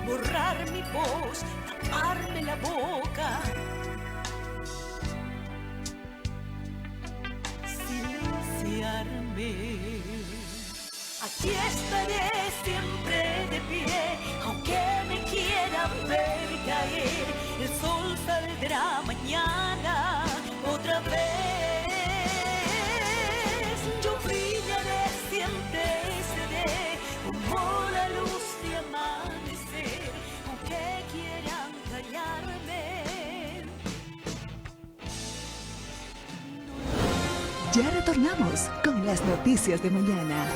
borrar mi voz, taparme la boca, silenciarme. Aquí estaré siempre de pie, aunque me quieran ver caer. El sol saldrá mañana otra vez. Yo brillaré, siempre seré como la luz de amanecer, aunque quieran callarme. Ya retornamos con las noticias de mañana.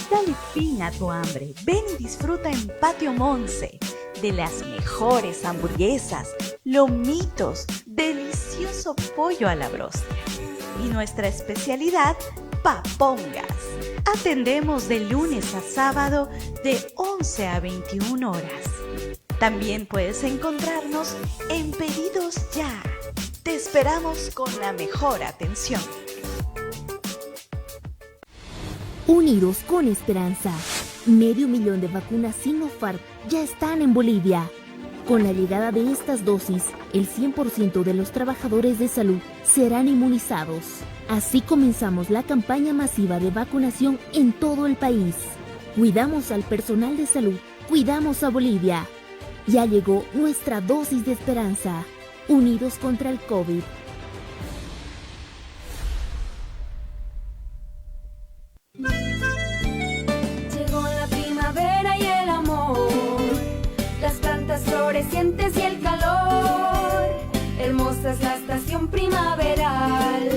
Dale fin a tu hambre. Ven y disfruta en Patio Monse de las mejores hamburguesas, lomitos, delicioso pollo a la broster y nuestra especialidad, papongas. Atendemos de lunes a sábado de 11 a 21 horas. También puedes encontrarnos en Pedidos Ya. Te esperamos con la mejor atención. Unidos con esperanza. 500,000 de vacunas Sinopharm ya están en Bolivia. Con la llegada de estas dosis, el 100% de los trabajadores de salud serán inmunizados. Así comenzamos la campaña masiva de vacunación en todo el país. Cuidamos al personal de salud, cuidamos a Bolivia. Ya llegó nuestra dosis de esperanza. Unidos contra el COVID. Llegó la primavera y el amor, las plantas florecientes y el calor. Hermosa es la estación primaveral,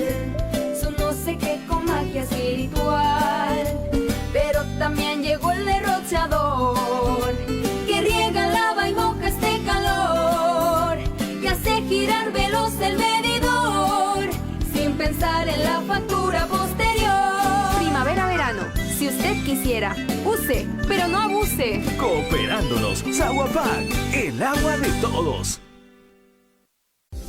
su no sé qué con magia espiritual. Pero también llegó el derrochador, que riega, lava y moja este calor, y hace girar veloz el medidor, sin pensar en la factura posterior. Primavera-verano, si usted quisiera, use, pero no abuse. Cooperándonos, Saguapac, el agua de todos.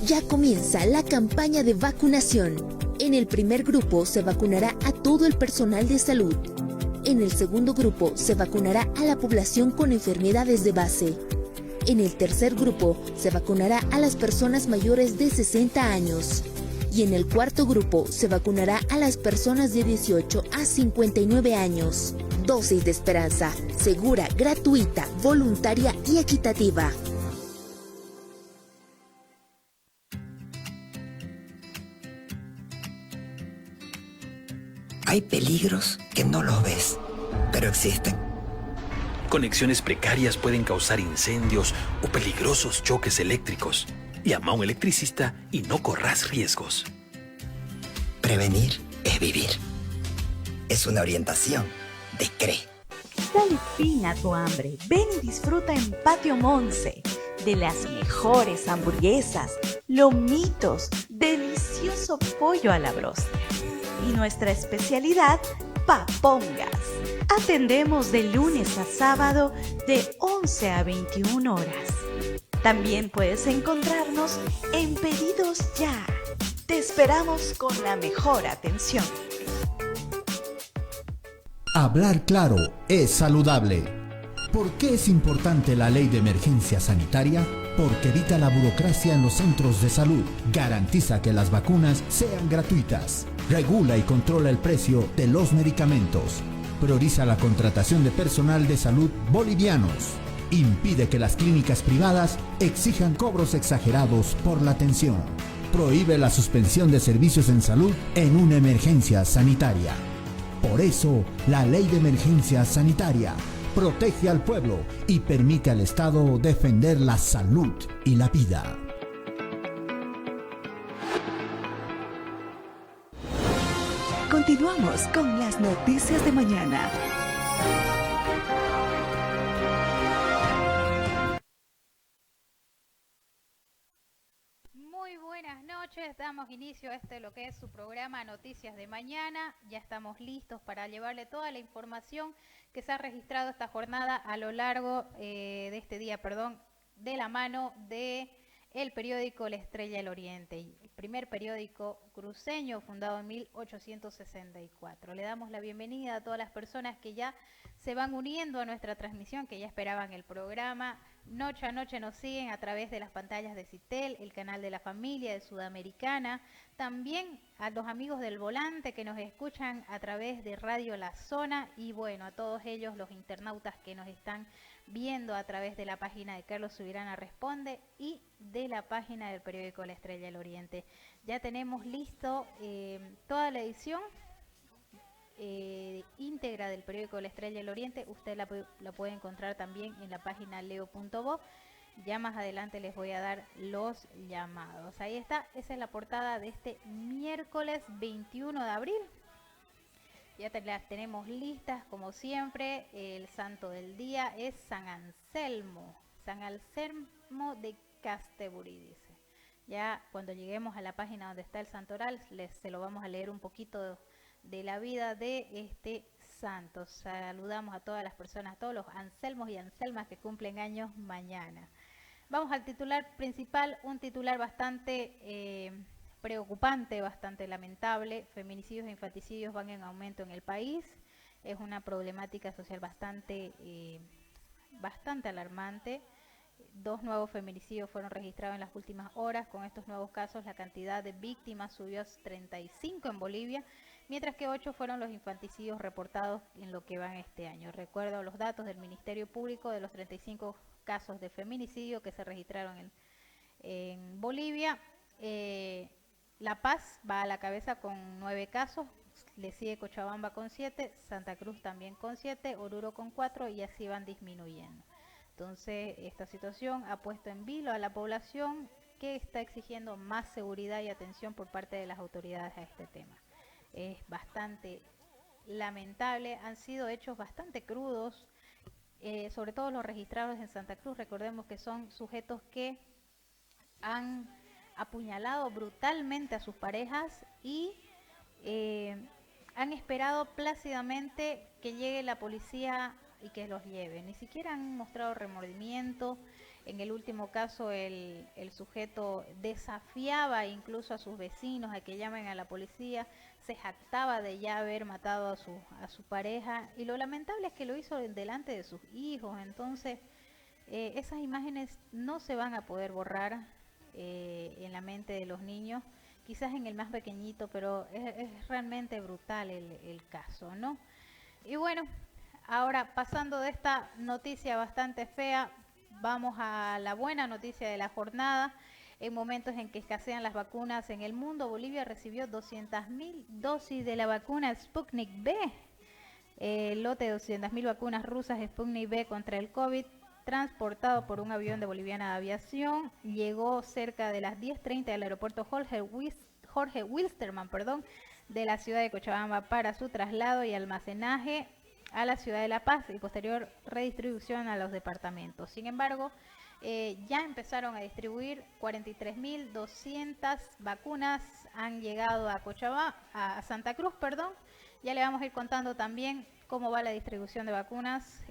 Ya comienza la campaña de vacunación. En el primer grupo se vacunará a todo el personal de salud. En el segundo grupo se vacunará a la población con enfermedades de base. En el tercer grupo se vacunará a las personas mayores de 60 años. Y en el cuarto grupo se vacunará a las personas de 18 a 59 años. Dosis de esperanza, segura, gratuita, voluntaria y equitativa. Hay peligros que no los ves, pero existen. Conexiones precarias pueden causar incendios o peligrosos choques eléctricos. Llama a un electricista y no corras riesgos. Prevenir es vivir. Es una orientación de CRE. Dale fin a tu hambre. Ven y disfruta en Patio Monse de las mejores hamburguesas, lomitos, delicioso pollo a la broster y nuestra especialidad, papongas. Atendemos de lunes a sábado de 11 a 21 horas. También puedes encontrarnos en Pedidos Ya. Te esperamos con la mejor atención. Hablar claro es saludable. ¿Por qué es importante la ley de emergencia sanitaria? Porque evita la burocracia en los centros de salud, garantiza que las vacunas sean gratuitas, regula y controla el precio de los medicamentos, prioriza la contratación de personal de salud bolivianos, impide que las clínicas privadas exijan cobros exagerados por la atención, prohíbe la suspensión de servicios en salud en una emergencia sanitaria. Por eso, la ley de emergencia sanitaria protege al pueblo y permite al Estado defender la salud y la vida. Continuamos con las noticias de mañana. Muy buenas noches, damos inicio a lo que es su programa Noticias de Mañana. Ya estamos listos para llevarle toda la información que se ha registrado esta jornada a lo largo de este día, de la mano de el periódico La Estrella del Oriente, el primer periódico cruceño fundado en 1864. Le damos la bienvenida a todas las personas que ya se van uniendo a nuestra transmisión, que ya esperaban el programa. Noche a noche nos siguen a través de las pantallas de Citel, el canal de la familia de Sudamericana, también a los amigos del Volante que nos escuchan a través de Radio La Zona y bueno, a todos ellos, los internautas que nos están viendo a través de la página de Carlos Subirana Responde y de la página del periódico La Estrella del Oriente. Ya tenemos listo toda la edición íntegra del periódico La Estrella del Oriente. Usted la puede encontrar también en la página leo.bo. Ya más adelante les voy a dar los llamados. Ahí está, esa es la portada de este miércoles 21 de abril. Ya las tenemos listas, como siempre. El santo del día es San Anselmo de Casteburí, dice. Ya cuando lleguemos a la página donde está el santoral, se lo vamos a leer un poquito de la vida de este santo. Saludamos a todas las personas, a todos los Anselmos y Anselmas que cumplen años mañana. Vamos al titular principal, un titular bastante preocupante, bastante lamentable. Feminicidios e infanticidios van en aumento en el país. Es una problemática social bastante alarmante. 2 nuevos feminicidios fueron registrados en las últimas horas. Con estos nuevos casos, la cantidad de víctimas subió a 35 en Bolivia, mientras que 8 fueron los infanticidios reportados en lo que van este año. Recuerdo los datos del Ministerio Público de los 35 casos de feminicidio que se registraron en Bolivia. La Paz va a la cabeza con 9 casos, le sigue Cochabamba con 7, Santa Cruz también con 7, Oruro con 4 y así van disminuyendo. Entonces, esta situación ha puesto en vilo a la población que está exigiendo más seguridad y atención por parte de las autoridades a este tema. Es bastante lamentable, han sido hechos bastante crudos, sobre todo los registrados en Santa Cruz. Recordemos que son sujetos que han apuñalado brutalmente a sus parejas y han esperado plácidamente que llegue la policía y que los lleve. Ni siquiera han mostrado remordimiento. En el último caso el sujeto desafiaba incluso a sus vecinos a que llamen a la policía, se jactaba de ya haber matado a su pareja y lo lamentable es que lo hizo delante de sus hijos. Entonces esas imágenes no se van a poder borrar en la mente de los niños, quizás en el más pequeñito, pero es realmente brutal el caso, ¿no? Y bueno, ahora pasando de esta noticia bastante fea, vamos a la buena noticia de la jornada. En momentos en que escasean las vacunas en el mundo, Bolivia recibió 200.000 dosis de la vacuna Sputnik V. El lote de 200.000 vacunas rusas Sputnik V contra el COVID, transportado por un avión de Boliviana de Aviación, llegó cerca de las 10:30 del aeropuerto Jorge Wilstermann, de la ciudad de Cochabamba para su traslado y almacenaje a la ciudad de La Paz y posterior redistribución a los departamentos. Sin embargo, ya empezaron a distribuir 43.200 vacunas, han llegado a a Santa Cruz, Ya le vamos a ir contando también cómo va la distribución de vacunas,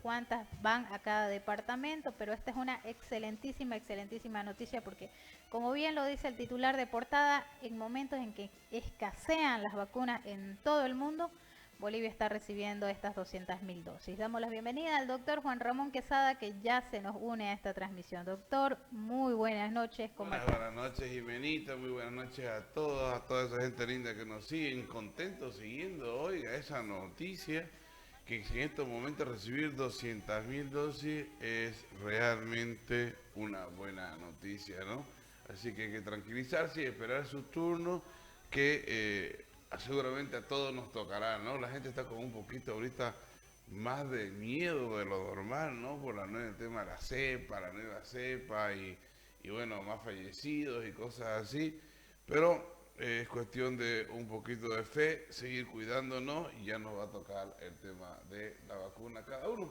cuántas van a cada departamento, pero esta es una excelentísima noticia porque, como bien lo dice el titular de portada, en momentos en que escasean las vacunas en todo el mundo, Bolivia está recibiendo estas 200.000 dosis. Damos la bienvenida al doctor Juan Ramón Quesada, que ya se nos une a esta transmisión. Doctor, muy buenas noches. Buenas noches, Jimenita. Muy buenas noches a toda esa gente linda que nos siguen, contentos siguiendo, oiga, esa noticia, que en estos momentos recibir 200.000 dosis es realmente una buena noticia, ¿no? Así que hay que tranquilizarse y esperar su turno, que seguramente a todos nos tocará, ¿no? La gente está con un poquito ahorita más de miedo de lo normal, ¿no? Por el tema de la nueva cepa y bueno, más fallecidos y cosas así. Pero es cuestión de un poquito de fe, seguir cuidándonos y ya nos va a tocar el tema de la vacuna cada uno.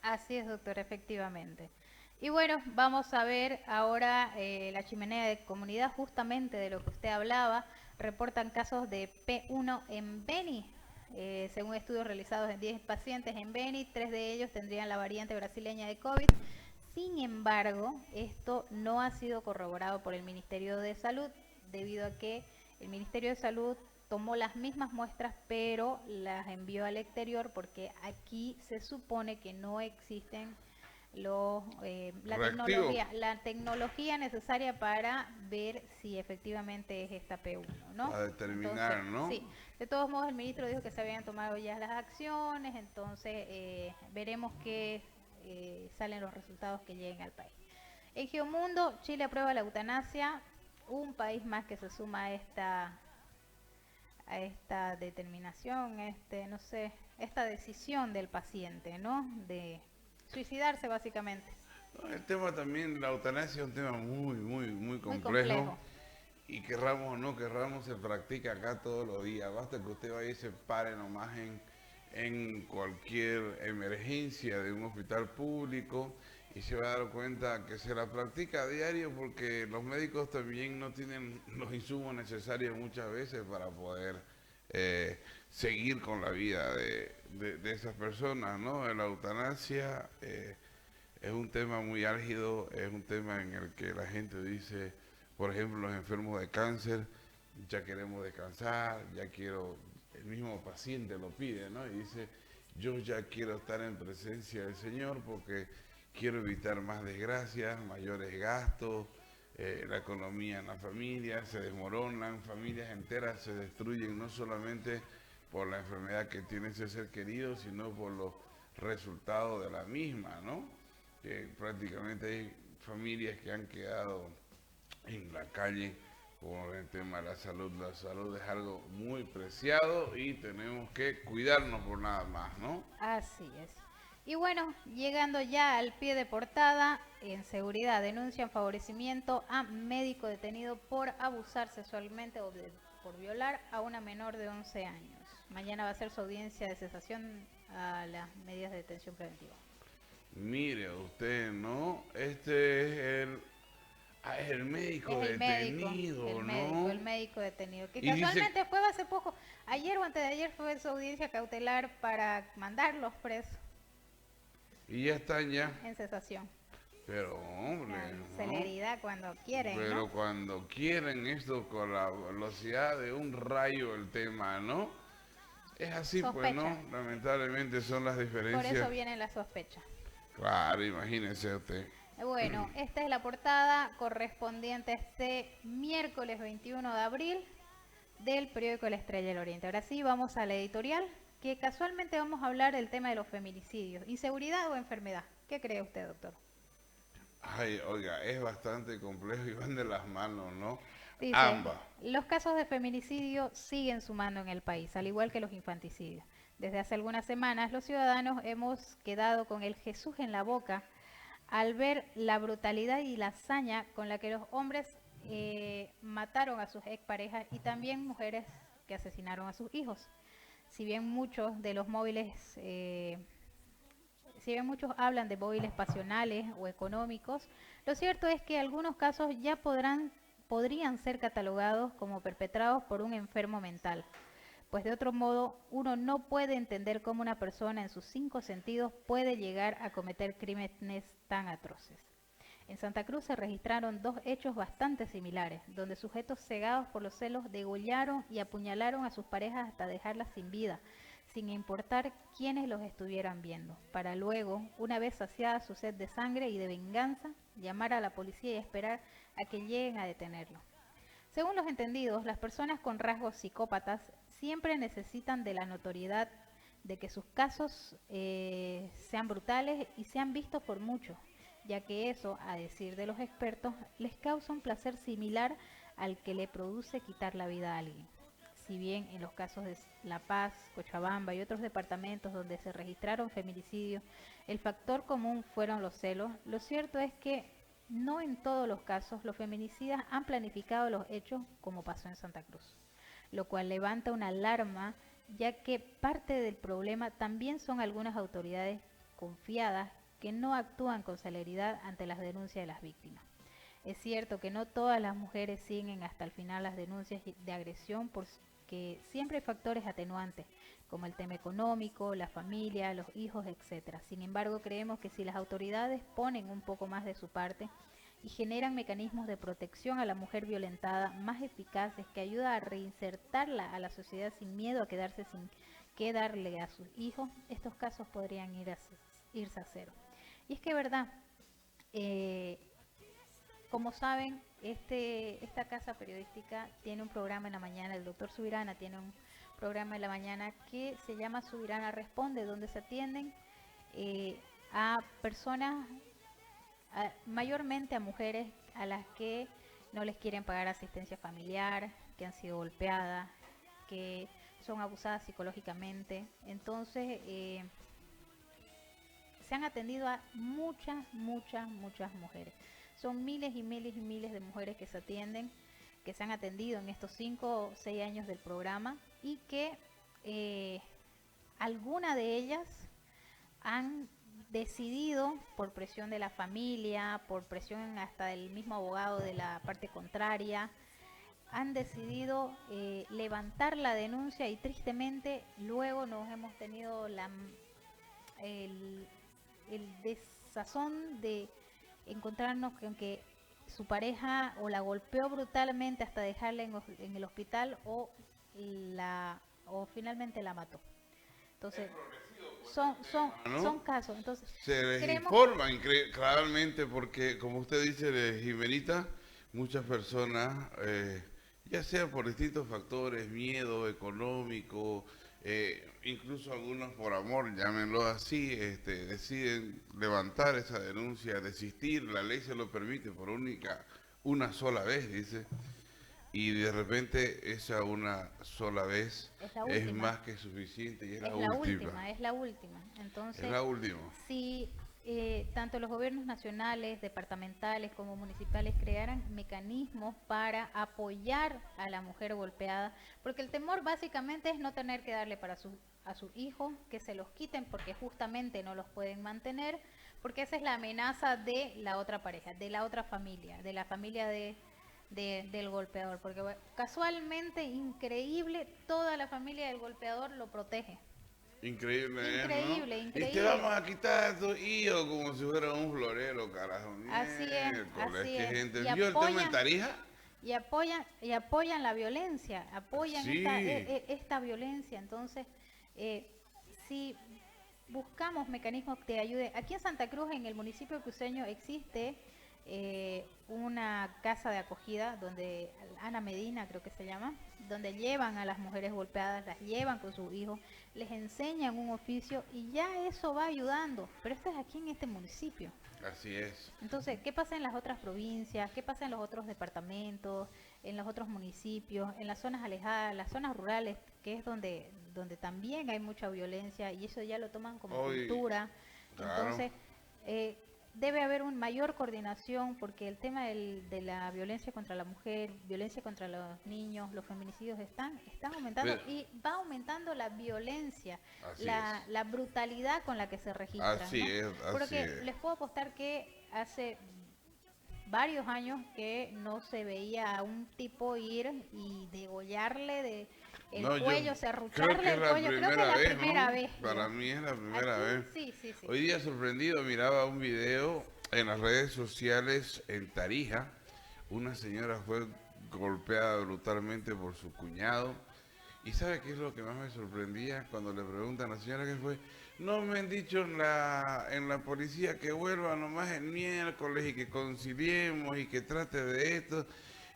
Así es, doctor, efectivamente. Y bueno, vamos a ver ahora la chimenea de comunidad, justamente de lo que usted hablaba. Reportan casos de P1 en Beni. Según estudios realizados en 10 pacientes en Beni, 3 de ellos tendrían la variante brasileña de COVID. Sin embargo, esto no ha sido corroborado por el Ministerio de Salud, debido a que el Ministerio de Salud tomó las mismas muestras, pero las envió al exterior porque aquí se supone que no existen la tecnología necesaria para ver si efectivamente es esta P1, ¿no? Para determinar, entonces, ¿no? Sí, de todos modos el ministro dijo que se habían tomado ya las acciones, entonces veremos qué salen los resultados que lleguen al país. En Geomundo, Chile aprueba la eutanasia, un país más que se suma a esta determinación, no sé, esta decisión del paciente, ¿no? De suicidarse básicamente. El tema también, la eutanasia es un tema muy complejo. Muy complejo. Y querramos o no querramos, se practica acá todos los días. Basta que usted vaya y se pare nomás en cualquier emergencia de un hospital público y se va a dar cuenta que se la practica a diario porque los médicos también no tienen los insumos necesarios muchas veces para poder seguir con la vida de esas personas, ¿no? La eutanasia es un tema muy álgido, es un tema en el que la gente dice, por ejemplo, los enfermos de cáncer, ya queremos descansar, el mismo paciente lo pide, ¿no? Y dice, yo ya quiero estar en presencia del Señor porque quiero evitar más desgracias, mayores gastos, la economía en la familia se desmoronan, familias enteras se destruyen no solamente por la enfermedad que tiene ese ser querido, sino por los resultados de la misma, ¿no? Que prácticamente hay familias que han quedado en la calle por el tema de la salud. La salud es algo muy preciado y tenemos que cuidarnos por nada más, ¿no? Así es. Y bueno, llegando ya al pie de portada, en seguridad denuncian favorecimiento a médico detenido por abusar sexualmente o por violar a una menor de 11 años. Mañana va a ser su audiencia de cesación a las medidas de detención preventiva. Mire usted, ¿no? Este es el médico detenido, ¿no? El médico detenido, que Y casualmente fue hace poco, ayer o antes de ayer fue su audiencia cautelar para mandarlos presos. Y ya están ya. En cesación. Pero hombre, ¿no? Celeridad cuando quieren, pero ¿no? cuando quieren esto con la velocidad de un rayo el tema, ¿no? Es así, Sospecha. pues, ¿no? Lamentablemente son las diferencias. Por eso viene la sospecha. Claro, imagínese usted. Bueno, esta es la portada correspondiente a este miércoles 21 de abril del periódico La Estrella del Oriente. Ahora sí, vamos a la editorial, que casualmente vamos a hablar del tema de los feminicidios. ¿Inseguridad o enfermedad? ¿Qué cree usted, doctor? Ay, oiga, es bastante complejo y van de las manos, ¿no? Dice, ambas. Los casos de feminicidio siguen sumando en el país, al igual que los infanticidios. Desde hace algunas semanas, los ciudadanos hemos quedado con el Jesús en la boca al ver la brutalidad y la hazaña con la que los hombres mataron a sus exparejas y también mujeres que asesinaron a sus hijos. Si bien muchos hablan de móviles pasionales o económicos, lo cierto es que algunos casos ya podrían ser catalogados como perpetrados por un enfermo mental, pues de otro modo uno no puede entender cómo una persona en sus 5 sentidos puede llegar a cometer crímenes tan atroces. En Santa Cruz se registraron 2 hechos bastante similares, donde sujetos cegados por los celos degollaron y apuñalaron a sus parejas hasta dejarlas sin vida, sin importar quiénes los estuvieran viendo, para luego, una vez saciada su sed de sangre y de venganza, llamar a la policía y esperar a que lleguen a detenerlo. Según los entendidos, las personas con rasgos psicópatas siempre necesitan de la notoriedad de que sus casos sean brutales y sean vistos por muchos, ya que eso, a decir de los expertos, les causa un placer similar al que le produce quitar la vida a alguien. Si bien en los casos de La Paz, Cochabamba y otros departamentos donde se registraron feminicidios, el factor común fueron los celos, lo cierto es que no en todos los casos los feminicidas han planificado los hechos como pasó en Santa Cruz, lo cual levanta una alarma, ya que parte del problema también son algunas autoridades confiadas que no actúan con celeridad ante las denuncias de las víctimas. Es cierto que no todas las mujeres siguen hasta el final las denuncias de agresión que siempre hay factores atenuantes, como el tema económico, la familia, los hijos, etcétera. Sin embargo, creemos que si las autoridades ponen un poco más de su parte y generan mecanismos de protección a la mujer violentada más eficaces que ayuda a reinsertarla a la sociedad sin miedo a quedarse sin qué darle a sus hijos, estos casos podrían irse a cero. Y es que verdad, como saben, esta casa periodística tiene un programa en la mañana, el doctor Subirana tiene un programa en la mañana que se llama Subirana Responde, donde se atienden a personas, mayormente a mujeres a las que no les quieren pagar asistencia familiar, que han sido golpeadas, que son abusadas psicológicamente. Entonces, se han atendido a muchas mujeres. Son miles y miles y miles de mujeres que se atienden, que se han atendido en estos 5 o 6 años del programa y que algunas de ellas han decidido, por presión de la familia, por presión hasta del mismo abogado de la parte contraria, han decidido levantar la denuncia y tristemente luego nos hemos tenido el desazón de encontrarnos con que su pareja o la golpeó brutalmente hasta dejarla en el hospital o finalmente la mató. Entonces son casos. Entonces se les informa claramente porque, como usted dice, Jimenita, muchas personas, ya sea por distintos factores, miedo económico, incluso algunos por amor, llámenlo así, deciden levantar esa denuncia, desistir, la ley se lo permite por una sola vez, dice, y de repente esa una sola vez es más que suficiente y es la última. Es la última. Entonces, es la última. Si tanto los gobiernos nacionales, departamentales como municipales crearan mecanismos para apoyar a la mujer golpeada, porque el temor básicamente es no tener que darle a sus hijos, que se los quiten porque justamente no los pueden mantener, porque esa es la amenaza de la otra pareja, de la otra familia, de la familia del golpeador, porque casualmente, increíble, toda la familia del golpeador lo protege. Increíble, increíble, ¿no? Increíble. Y te vamos a quitar a tu hijo como si fuera un florero, carajo. Así es. Gente vio el tema en Tarija. Y apoyan la violencia, apoyan esta violencia. Entonces, si buscamos mecanismos que ayuden, aquí en Santa Cruz, en el municipio cruceño, existe una casa de acogida donde Ana Medina, creo que se llama, donde llevan a las mujeres golpeadas, las llevan con sus hijos, les enseñan un oficio y ya eso va ayudando, pero esto es aquí en este municipio. Así es. Entonces, ¿qué pasa en las otras provincias? ¿Qué pasa en los otros departamentos? En los otros municipios, en las zonas alejadas, las zonas rurales, que es donde también hay mucha violencia y eso ya lo toman como cultura. Claro. Entonces, debe haber una mayor coordinación porque el tema de la violencia contra la mujer, violencia contra los niños, los feminicidios están aumentando y va aumentando la violencia, la brutalidad con la que se registran. Porque les puedo apostar que hace varios años que no se veía a un tipo ir y degollarle el cuello, serrucharle el cuello. Creo que es la primera vez. Para mí es la primera vez. Sí. Hoy día, sorprendido, miraba un video en las redes sociales en Tarija. Una señora fue golpeada brutalmente por su cuñado. ¿Y sabe qué es lo que más me sorprendía? Cuando le preguntan a la señora qué fue. No me han dicho en la policía que vuelva nomás el miércoles y que conciliemos y que trate de esto.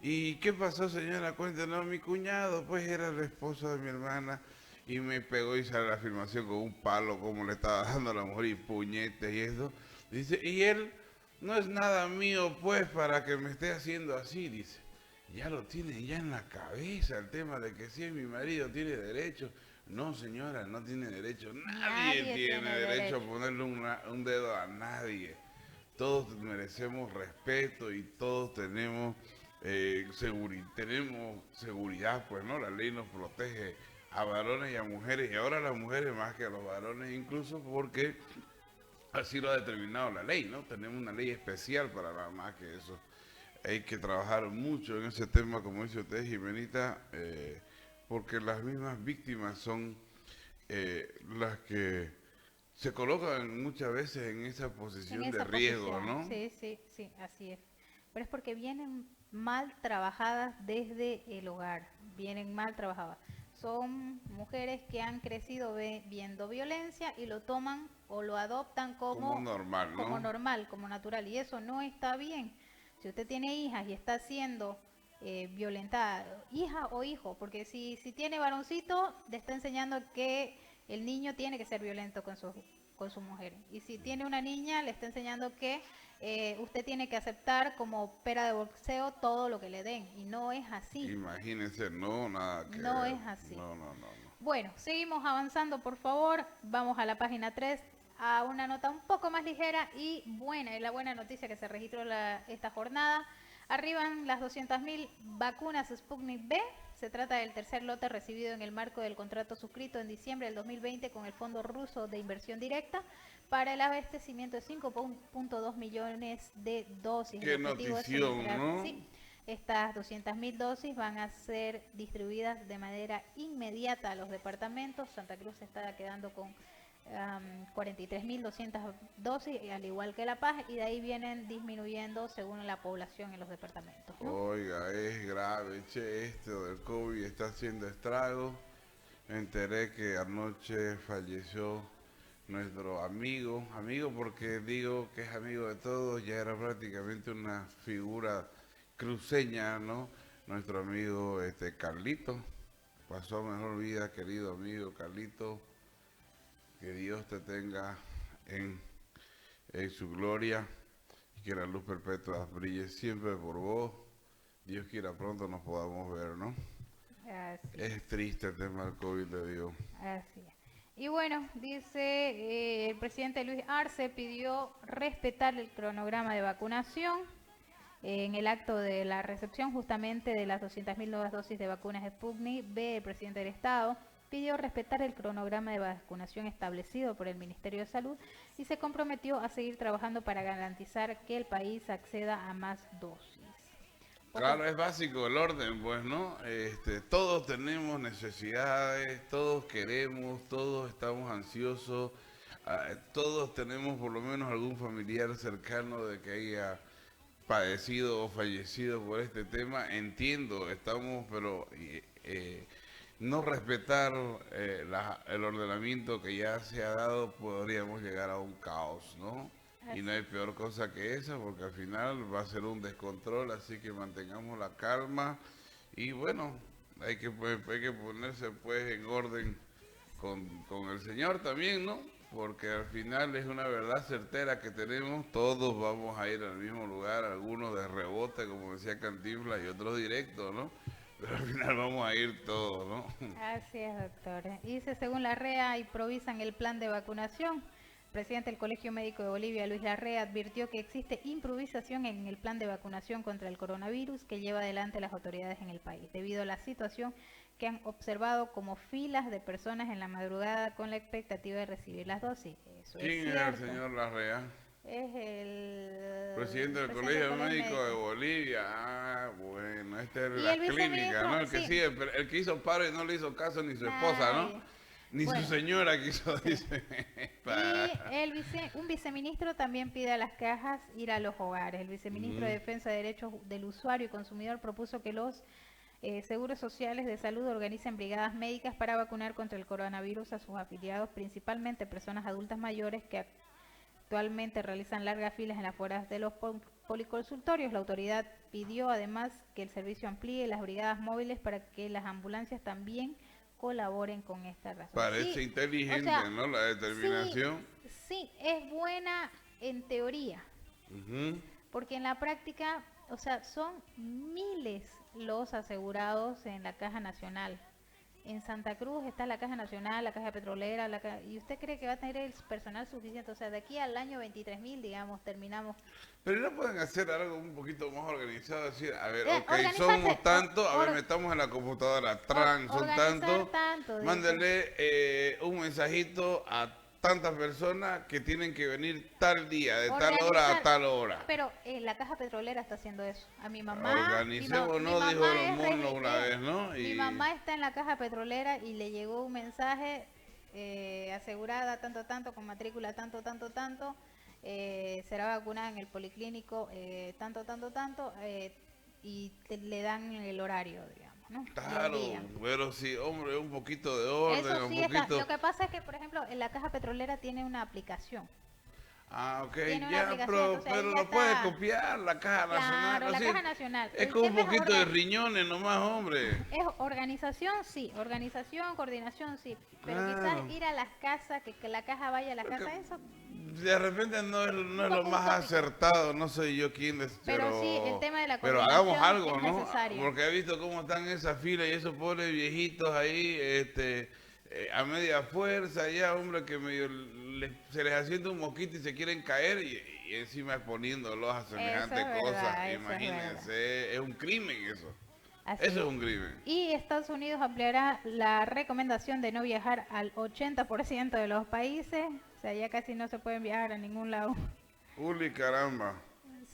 ¿Y qué pasó, señora? Cuéntanos. Mi cuñado pues era el esposo de mi hermana y me pegó y sale la filmación con un palo como le estaba dando a la mujer y puñetes y eso. Dice, y él no es nada mío pues para que me esté haciendo así, dice. Ya lo tiene ya en la cabeza el tema de que si es mi marido tiene derecho. No, señora, no tiene derecho. Nadie tiene derecho a ponerle un dedo a nadie. Todos merecemos respeto y todos tenemos seguridad, pues, ¿no? La ley nos protege a varones y a mujeres, y ahora a las mujeres más que a los varones, incluso porque así lo ha determinado la ley, ¿no? Tenemos una ley especial para nada más que eso. Hay que trabajar mucho en ese tema, como dice usted, Jimenita, porque las mismas víctimas son las que se colocan muchas veces en esa posición de riesgo, ¿no? Sí, así es. Pero es porque vienen mal trabajadas desde el hogar, vienen mal trabajadas. Son mujeres que han crecido viendo violencia y lo toman o lo adoptan como normal, ¿no? Como normal, como natural, y eso no está bien. Si usted tiene hijas y está siendo violentada, hija o hijo, porque si tiene varoncito, le está enseñando que el niño tiene que ser violento con su mujer. Y si tiene una niña, le está enseñando que usted tiene que aceptar como pera de boxeo todo lo que le den. Y no es así. Imagínense, no, nada que No ver. es así. No. Bueno, seguimos avanzando, por favor. Vamos a la página 3, a una nota un poco más ligera y buena. Es la buena noticia que se registró esta jornada. Arriban las 200.000 vacunas Sputnik V. Se trata del tercer lote recibido en el marco del contrato suscrito en diciembre del 2020 con el Fondo Ruso de Inversión Directa para el abastecimiento de 5.2 millones de dosis. Qué notición, ¿no? Sí, estas 200.000 dosis van a ser distribuidas de manera inmediata a los departamentos. Santa Cruz se está quedando con 43.200 dosis, al igual que La Paz, y de ahí vienen disminuyendo según la población en los departamentos, ¿no? Oiga, es grave, esto del COVID está haciendo estragos. Me enteré que anoche falleció nuestro amigo porque digo que es amigo de todos, ya era prácticamente una figura cruceña, ¿no? Nuestro amigo Carlito, pasó a mejor vida, querido amigo Carlito. Que Dios te tenga en su gloria y que la luz perpetua brille siempre por vos. Dios quiera pronto nos podamos ver, ¿no? Así es triste el tema del COVID de Dios. Así es. Y bueno, dice el presidente Luis Arce pidió respetar el cronograma de vacunación en el acto de la recepción justamente de las 200.000 nuevas dosis de vacunas Sputnik V. El presidente del Estado pidió respetar el cronograma de vacunación establecido por el Ministerio de Salud y se comprometió a seguir trabajando para garantizar que el país acceda a más dosis. Claro, es básico el orden, pues, ¿no? Todos tenemos necesidades, todos queremos, todos estamos ansiosos, todos tenemos por lo menos algún familiar cercano de que haya padecido o fallecido por este tema. Entiendo, pero no respetar el ordenamiento que ya se ha dado, podríamos llegar a un caos, ¿no? Así. Y no hay peor cosa que esa, porque al final va a ser un descontrol, así que mantengamos la calma y bueno, hay que ponerse pues en orden con el Señor también, ¿no? Porque al final es una verdad certera que tenemos, todos vamos a ir al mismo lugar, algunos de rebote, como decía Cantinflas, y otros directos, ¿no? Pero al final vamos a ir todos, ¿no? Así es, doctor. Dice, según la REA, improvisan el plan de vacunación. El presidente del Colegio Médico de Bolivia, Luis Larrea, advirtió que existe improvisación en el plan de vacunación contra el coronavirus que lleva adelante las autoridades en el país, debido a la situación que han observado como filas de personas en la madrugada con la expectativa de recibir las dosis. Eso ¿Quién es era el cierto. señor Larrea? Es el presidente del Colegio Médico de Bolivia. Ah, bueno, esta es la clínica, ¿no? El que sí. el que hizo paro y no le hizo caso ni su esposa, ¿no? Ni su señora quiso, dice. Y un viceministro también pide a las cajas ir a los hogares. El viceministro de Defensa de Derechos del Usuario y Consumidor propuso que los seguros sociales de salud organicen brigadas médicas para vacunar contra el coronavirus a sus afiliados, principalmente personas adultas mayores que actualmente realizan largas filas en las afueras de los policonsultorios. La autoridad pidió además que el servicio amplíe las brigadas móviles para que las ambulancias también colaboren con esta razón. Parece inteligente, o sea, ¿no? La determinación. Sí, es buena en teoría, porque en la práctica, o sea, son miles los asegurados en la Caja Nacional. En Santa Cruz está la Caja Nacional, la Caja Petrolera, ¿y usted cree que va a tener el personal suficiente? O sea, de aquí al año 23.000, digamos, terminamos. Pero no pueden hacer algo un poquito más organizado, decir, a ver, somos tantos, a ver, metamos en la computadora, son tantos, mándenle un mensajito a tantas personas que tienen que venir tal día, de tal hora Organizar, a tal hora. Pero la Caja Petrolera está haciendo eso. A mi mamá... Organicemos, mi ¿no? mamá Dijo es el mundo una vez, ¿no? Mi mamá está en la Caja Petrolera y le llegó un mensaje asegurada tanto, con matrícula tanto, será vacunada en el policlínico tanto, y le dan el horario, digamos, ¿no? Claro, pero sí, hombre, un poquito de orden, Eso sí un poquito... Lo que pasa es que, por ejemplo, en la Caja Petrolera tiene una aplicación. Ah, ok, Tiene una ya, aplicación, entonces pero ahí lo ya puede está. copiar la Caja Nacional. Claro, la así. Caja Nacional. Es El como un tema es poquito de riñones nomás, hombre. Es organización, sí. Organización, coordinación, sí. Pero Claro. quizás ir a las casas, que la caja vaya a la casa, eso. De repente no es lo más acertado, no sé yo quién es, Pero sí, el tema de la pero coordinación hagamos algo, es ¿no? necesario. Porque he visto cómo están esas filas y esos pobres viejitos ahí, a media fuerza ya, hombre, que medio se les asienta un mosquito y se quieren caer y encima exponiéndolos a semejante Eso es cosa. verdad, eso es Imagínense, es un crimen eso. Así Eso es un crimen. Y Estados Unidos ampliará la recomendación de no viajar al 80% de los países. O sea, ya casi no se pueden viajar a ningún lado. Uli, caramba.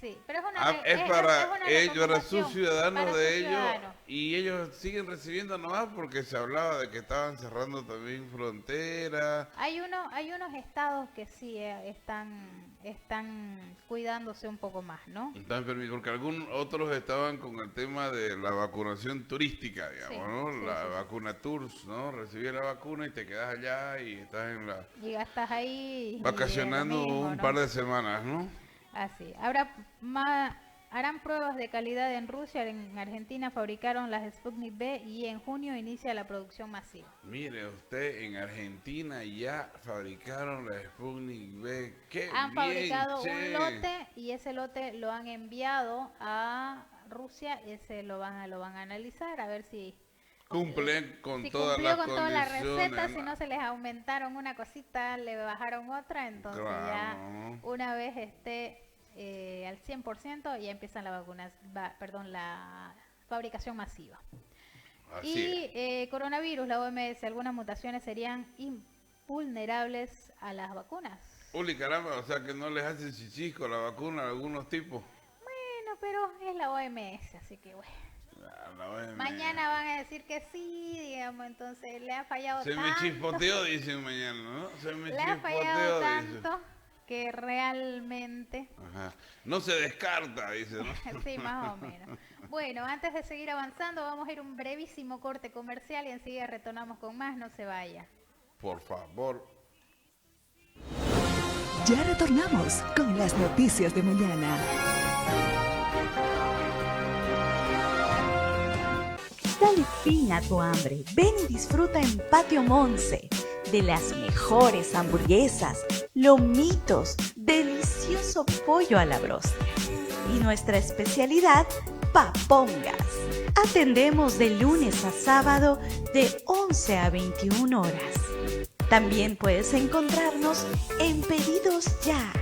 Sí, pero es una Es para una ellos, para recomendación sus ciudadanos para de sus ellos, ciudadanos. y ellos siguen recibiendo nomás porque se hablaba de que estaban cerrando también fronteras. Hay unos estados que sí están cuidándose un poco más, ¿no? Están permitidos, porque algunos otros estaban con el tema de la vacunación turística, digamos, Sí, ¿no? sí, La sí, sí. vacuna tours, ¿no? Recibir la vacuna y te quedas allá y estás en la Y gastas ahí. y vacacionando es lo mismo, un ¿no? par de semanas, ¿no? Así. Harán pruebas de calidad en Rusia. En Argentina fabricaron las Sputnik V y en junio inicia la producción masiva. Mire usted, en Argentina ya fabricaron la Sputnik V. ¡Qué Han bien, fabricado che! un lote y ese lote lo han enviado a Rusia y ese lo van a analizar a ver si Cumplen con si todas cumplió las con todas las condiciones. recetas, si no se les aumentaron una cosita, le bajaron otra, entonces Claro. ya una vez esté al 100% ya empiezan la fabricación masiva. Así es. Coronavirus, la OMS, algunas mutaciones serían invulnerables a las vacunas. Uli, caramba, o sea que no les hacen chichisco la vacuna a algunos tipos. Bueno, pero es la OMS, así que bueno. La OMS. Mañana van a decir que sí, digamos, entonces le ha fallado Se tanto. me chispoteó, dicen mañana, ¿no? Se me Le ha fallado chispoteó, dicen. tanto que realmente... Ajá. No se descarta, dice, ¿no? Sí, más o menos. Bueno, antes de seguir avanzando, vamos a ir a un brevísimo corte comercial y enseguida retornamos con más, no se vaya. Por favor. Ya retornamos con las noticias de mañana. Dale fin a tu hambre. Ven y disfruta en Patio Monse de las mejores hamburguesas, lomitos, delicioso pollo a la bróster y nuestra especialidad, papongas. Atendemos de lunes a sábado de 11 a 21 horas. También puedes encontrarnos en Pedidos Ya.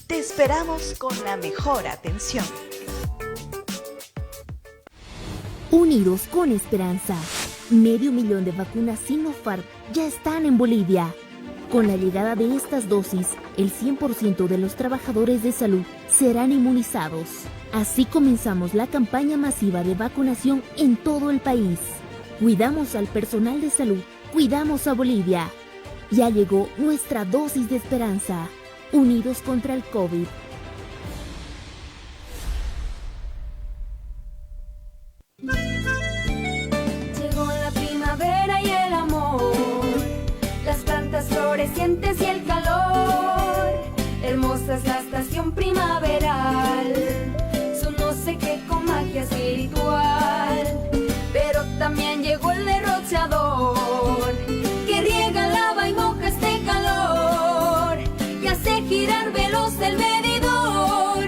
Te esperamos con la mejor atención. Unidos con esperanza. 500,000 de vacunas Sinopharm ya están en Bolivia. Con la llegada de estas dosis, el 100% de los trabajadores de salud serán inmunizados. Así comenzamos la campaña masiva de vacunación en todo el país. Cuidamos al personal de salud, cuidamos a Bolivia. Ya llegó nuestra dosis de esperanza. Unidos contra el COVID. Llegó la primavera y el amor, las plantas florecientes y el calor. Hermosa es la estación primaveral, su no sé qué con magia espiritual. Pero también llegó el derrochador, que riega, lava y moja este calor, y hace girar veloz el medidor,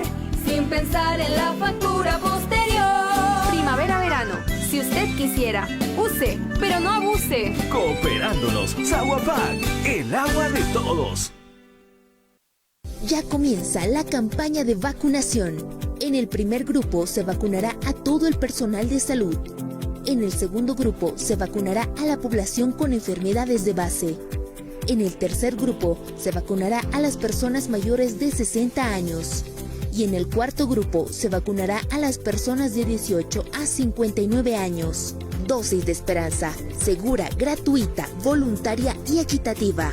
sin pensar en la factura posterior. Primavera-verano, si usted quisiera, use, pero no abuse. Cooperándonos, Zaguapac, el agua de todos. Ya comienza la campaña de vacunación. En el primer grupo se vacunará a todo el personal de salud. En el segundo grupo se vacunará a la población con enfermedades de base. En el tercer grupo se vacunará a las personas mayores de 60 años. Y en el cuarto grupo se vacunará a las personas de 18 a 59 años. Dosis de esperanza, segura, gratuita, voluntaria y equitativa.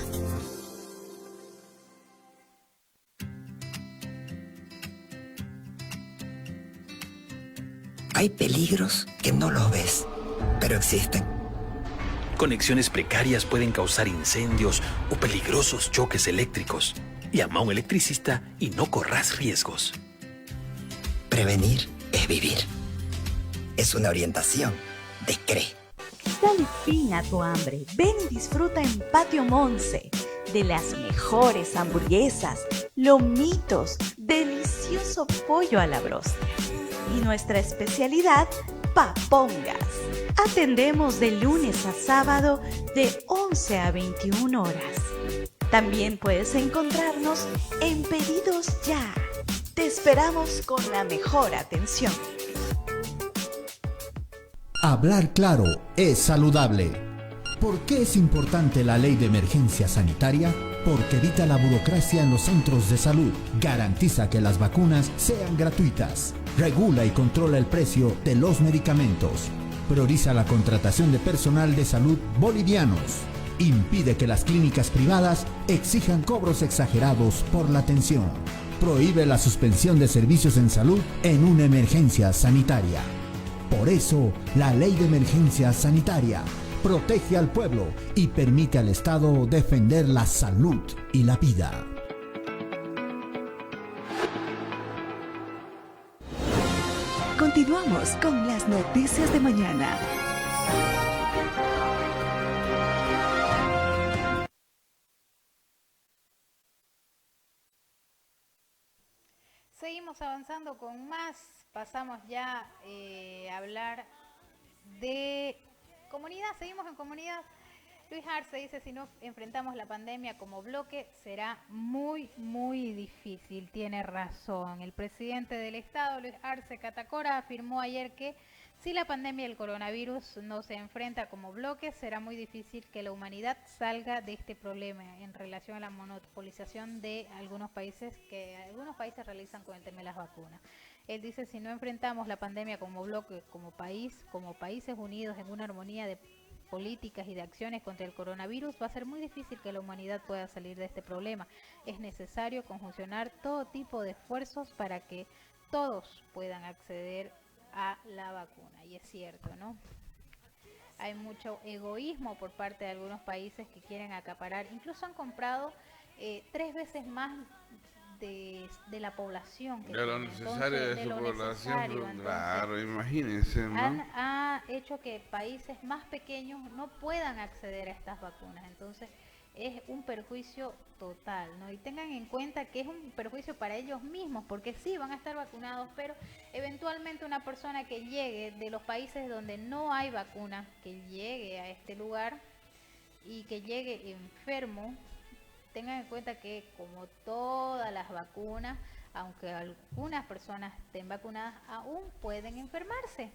Hay peligros que no los ves, pero existen. Conexiones precarias pueden causar incendios o peligrosos choques eléctricos. Llama a un electricista y no corras riesgos. Prevenir es vivir. Es una orientación de CRE. Dale fin a tu hambre. Ven y disfruta en Patio Monse de las mejores hamburguesas, lomitos, delicioso pollo a la broster y nuestra especialidad, papongas. Atendemos de lunes a sábado de 11 a 21 horas. También puedes encontrarnos en Pedidos Ya. Te esperamos con la mejor atención. Hablar claro es saludable. ¿Por qué es importante la ley de emergencia sanitaria? Porque evita la burocracia en los centros de salud, garantiza que las vacunas sean gratuitas, regula y controla el precio de los medicamentos, prioriza la contratación de personal de salud bolivianos, impide que las clínicas privadas exijan cobros exagerados por la atención, prohíbe la suspensión de servicios en salud en una emergencia sanitaria. Por eso, la ley de emergencia sanitaria protege al pueblo y permite al Estado defender la salud y la vida. Continuamos con las noticias de mañana. Seguimos avanzando con más. Pasamos ya a hablar de comunidad. Seguimos en comunidad. Luis Arce dice, si no enfrentamos la pandemia como bloque, será muy, muy difícil. Tiene razón. El presidente del Estado, Luis Arce Catacora, afirmó ayer que si la pandemia del coronavirus no se enfrenta como bloque, será muy difícil que la humanidad salga de este problema en relación a la monopolización de algunos países que algunos países realizan con el tema de las vacunas. Él dice, si no enfrentamos la pandemia como bloque, como país, como países unidos en una armonía de políticas y de acciones contra el coronavirus, va a ser muy difícil que la humanidad pueda salir de este problema. Es necesario conjuncionar todo tipo de esfuerzos para que todos puedan acceder a la vacuna. Y es cierto, ¿no? Hay mucho egoísmo por parte de algunos países que quieren acaparar, incluso han comprado 3 veces más de la población que de lo necesario de su población, claro, imagínense, ¿no? Ha hecho que países más pequeños no puedan acceder a estas vacunas, entonces es un perjuicio total, ¿no? Y tengan en cuenta que es un perjuicio para ellos mismos, porque sí van a estar vacunados, pero eventualmente una persona que llegue de los países donde no hay vacuna, que llegue a este lugar y que llegue enfermo, tengan en cuenta que como todas las vacunas, aunque algunas personas estén vacunadas, aún pueden enfermarse.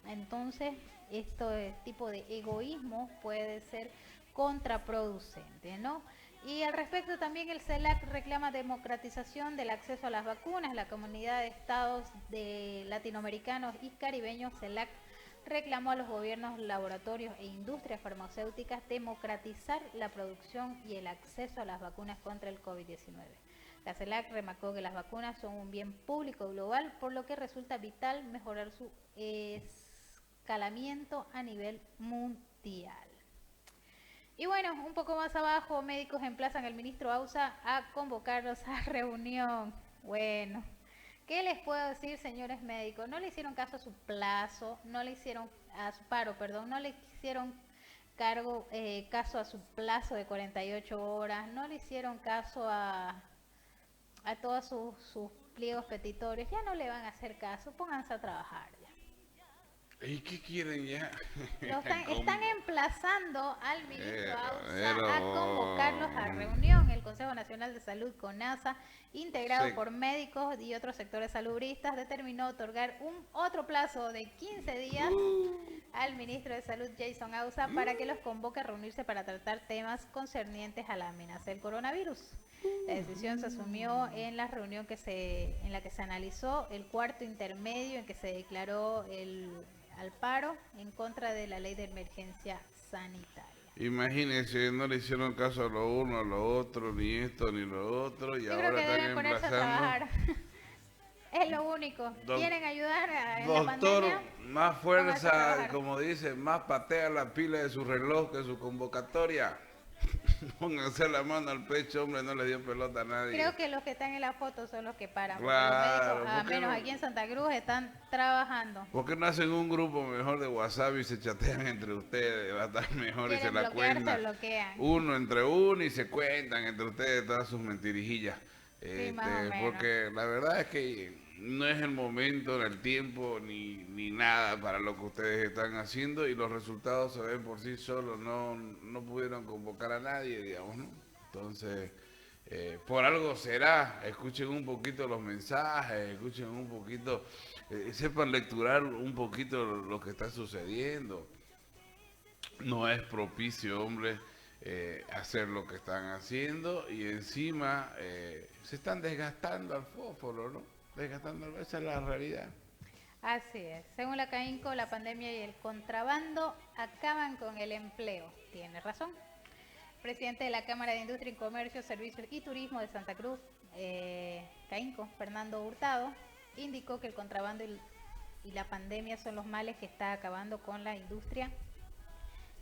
Entonces, este tipo de egoísmo puede ser contraproducente, ¿no? Y al respecto también el CELAC reclama democratización del acceso a las vacunas. La comunidad de estados latinoamericanos y caribeños, CELAC, reclamó a los gobiernos, laboratorios e industrias farmacéuticas democratizar la producción y el acceso a las vacunas contra el COVID-19. La CELAC remarcó que las vacunas son un bien público global, por lo que resulta vital mejorar su escalamiento a nivel mundial. Y bueno, un poco más abajo, médicos emplazan al ministro Ausa a convocarlos a reunión. Bueno, ¿qué les puedo decir, señores médicos? No le hicieron caso a su plazo, no le hicieron a su paro, perdón, no le hicieron caso a su plazo de 48 horas, no le hicieron caso a todos sus pliegos petitorios, ya no le van a hacer caso, pónganse a trabajar ya. ¿Y qué quieren ya? Están emplazando al ministro Ausa a convocarlos a reunión. El Consejo Nacional de Salud, CONASA, integrado por médicos y otros sectores salubristas, determinó otorgar otro plazo de 15 días al ministro de Salud, Jason Ausa, para que los convoque a reunirse para tratar temas concernientes a la amenaza del coronavirus. La decisión se asumió en la reunión en la que se analizó el cuarto intermedio en que se declaró al paro en contra de la ley de emergencia sanitaria. Imagínense, no le hicieron caso a lo uno, a lo otro, ni esto, ni lo otro, y Yo ahora creo que están deben ponerse a trabajar. Es lo único. ¿Quieren ayudar en la Doctor, pandemia? más fuerza, como dice, más patea la pila de su reloj que su convocatoria. Pónganse la mano al pecho, hombre, no le dio pelota a nadie. Creo que los que están en la foto son los que paran. Claro, los médicos, a menos aquí en Santa Cruz, están trabajando. ¿Por qué no hacen un grupo mejor de WhatsApp y se chatean entre ustedes? Va a estar mejor y se la cuentan. Bloquean. Uno entre uno y se cuentan entre ustedes todas sus mentirijillas. Sí, más o menos. Porque la verdad es que no es el momento, ni el tiempo, ni nada para lo que ustedes están haciendo, y los resultados se ven por sí solos. No pudieron convocar a nadie, digamos, ¿no? Entonces, por algo será. Escuchen un poquito los mensajes, escuchen un poquito, sepan lecturar un poquito lo que está sucediendo. No es propicio, hombre, hacer lo que están haciendo, y encima se están desgastando al fósforo, ¿no? Desgastando, esa es la realidad. Así es. Según la CAINCO, la pandemia y el contrabando acaban con el empleo. Tiene razón. Presidente de la Cámara de Industria y Comercio, Servicios y Turismo de Santa Cruz, CAINCO, Fernando Hurtado, indicó que el contrabando y la pandemia son los males que está acabando con la industria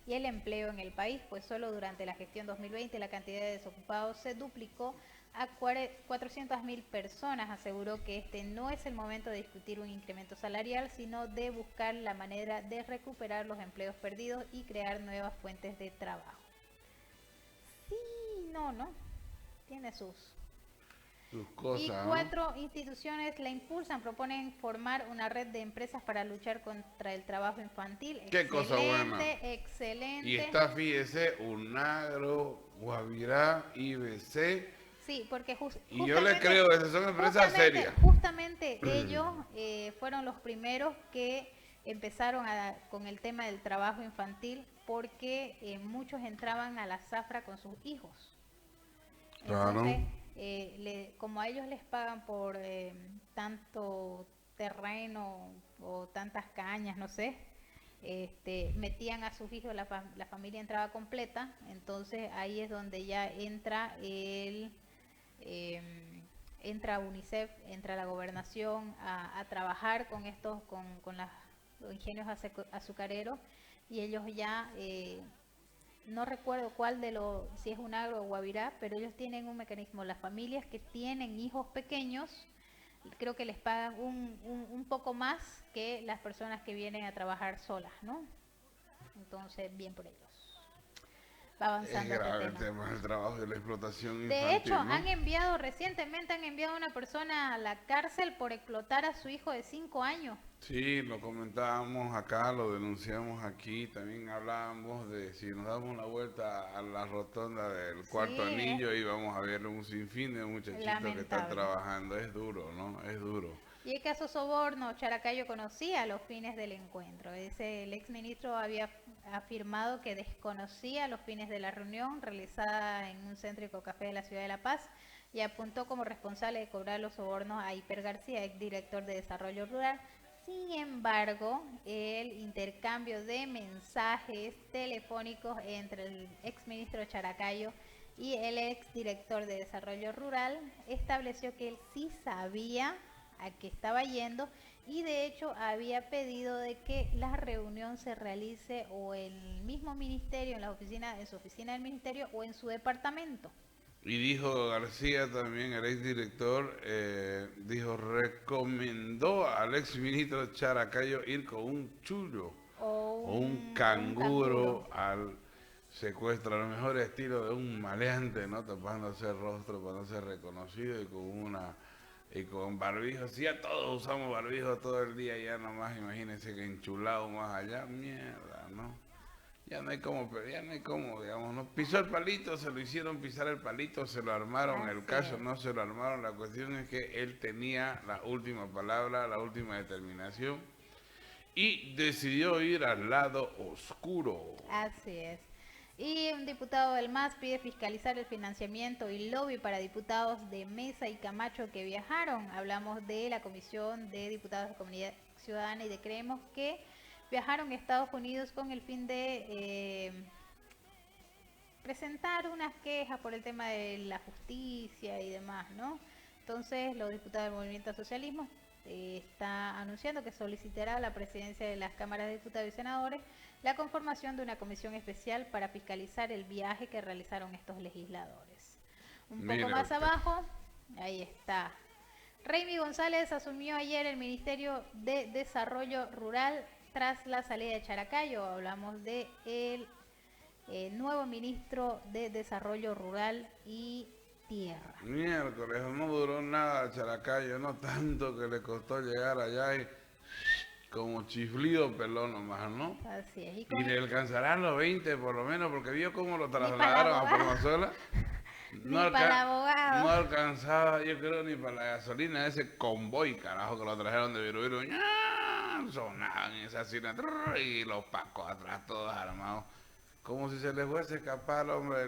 y el empleo en el país, pues solo durante la gestión 2020 la cantidad de desocupados se duplicó a 400.000 personas. Aseguró que este no es el momento de discutir un incremento salarial, sino de buscar la manera de recuperar los empleos perdidos y crear nuevas fuentes de trabajo. Sí, no, tiene sus cosas. Y 4 instituciones la impulsan, proponen formar una red de empresas para luchar contra el trabajo infantil. Qué cosa buena. Excelente. Y está, fíjese, UNAGRO, Guavirá, IBC. Sí, porque y yo le creo que son empresas serias. Justamente ellos fueron los primeros que empezaron con el tema del trabajo infantil, porque muchos entraban a la zafra con sus hijos. Claro. Entonces, como a ellos les pagan por tanto terreno o tantas cañas, no sé, metían a sus hijos, la familia entraba completa. Entonces ahí es donde ya entra entra UNICEF, entra la gobernación a trabajar con los ingenios azucareros, y ellos ya no recuerdo cuál si es UNAGRO o Guavirá, pero ellos tienen un mecanismo. Las familias que tienen hijos pequeños, creo que les pagan un poco más que las personas que vienen a trabajar solas, ¿no? Entonces, bien por ellos. Va avanzando. Es grave el tema del trabajo y la explotación infantil. De hecho, ¿no? Recientemente han enviado a una persona a la cárcel por explotar a su hijo de 5 años. Sí, lo comentábamos acá, lo denunciamos aquí, también hablábamos de si nos damos una vuelta a la rotonda del cuarto anillo y vamos a ver un sinfín de muchachitos que están trabajando. Es duro, ¿no? Es duro. Y el caso Soborno, Characayo conocía los fines del encuentro. El exministro había afirmado que desconocía los fines de la reunión realizada en un céntrico café de la ciudad de La Paz, y apuntó como responsable de cobrar los sobornos a Hiper García, exdirector de Desarrollo Rural. Sin embargo, el intercambio de mensajes telefónicos entre el exministro Characayo y el exdirector de Desarrollo Rural estableció que él sí sabía a qué estaba yendo, y de hecho había pedido de que la reunión se realice o en el mismo ministerio, en su oficina del ministerio, o en su departamento. Y dijo García también, el exdirector, recomendó al exministro Characayo ir con un chullo o un canguro al secuestro, a lo mejor estilo de un maleante, ¿no? Tapándose el rostro para no ser reconocido, y con barbijo. Si ya todos usamos barbijo todo el día, ya nomás imagínense que enchulado más allá, mierda, ¿no? Ya no hay como, digamos, ¿no? Pisó el palito, se lo hicieron pisar el palito, se lo armaron, el caso no se lo armaron. La cuestión es que él tenía la última palabra, la última determinación, y decidió ir al lado oscuro. Así es. Y un diputado del MAS pide fiscalizar el financiamiento y lobby para diputados de Mesa y Camacho que viajaron. Hablamos de la Comisión de Diputados de Comunidad Ciudadana y de Creemos que viajaron a Estados Unidos con el fin de presentar unas quejas por el tema de la justicia y demás, ¿no? Entonces, los diputados del Movimiento Socialismo está anunciando que solicitará a la presidencia de las cámaras de diputados y senadores la conformación de una comisión especial para fiscalizar el viaje que realizaron estos legisladores. Un poco más abajo, ahí está. Raimi González asumió ayer el Ministerio de Desarrollo Rural tras la salida de Characayo. Hablamos de el nuevo ministro de Desarrollo Rural y Tierra. Miércoles, no duró nada Characayo, no tanto que le costó llegar allá y como chiflido pelón nomás, ¿no? Así es. Y le alcanzarán los 20 por lo menos, porque vio cómo lo trasladaron a Formosola. No alcanzaba, yo creo, ni para la gasolina, ese convoy, carajo, que lo trajeron de Virubiru. Sonaban esas cinas y los pacos atrás todos armados. Como si se les fuese a escapar, hombre,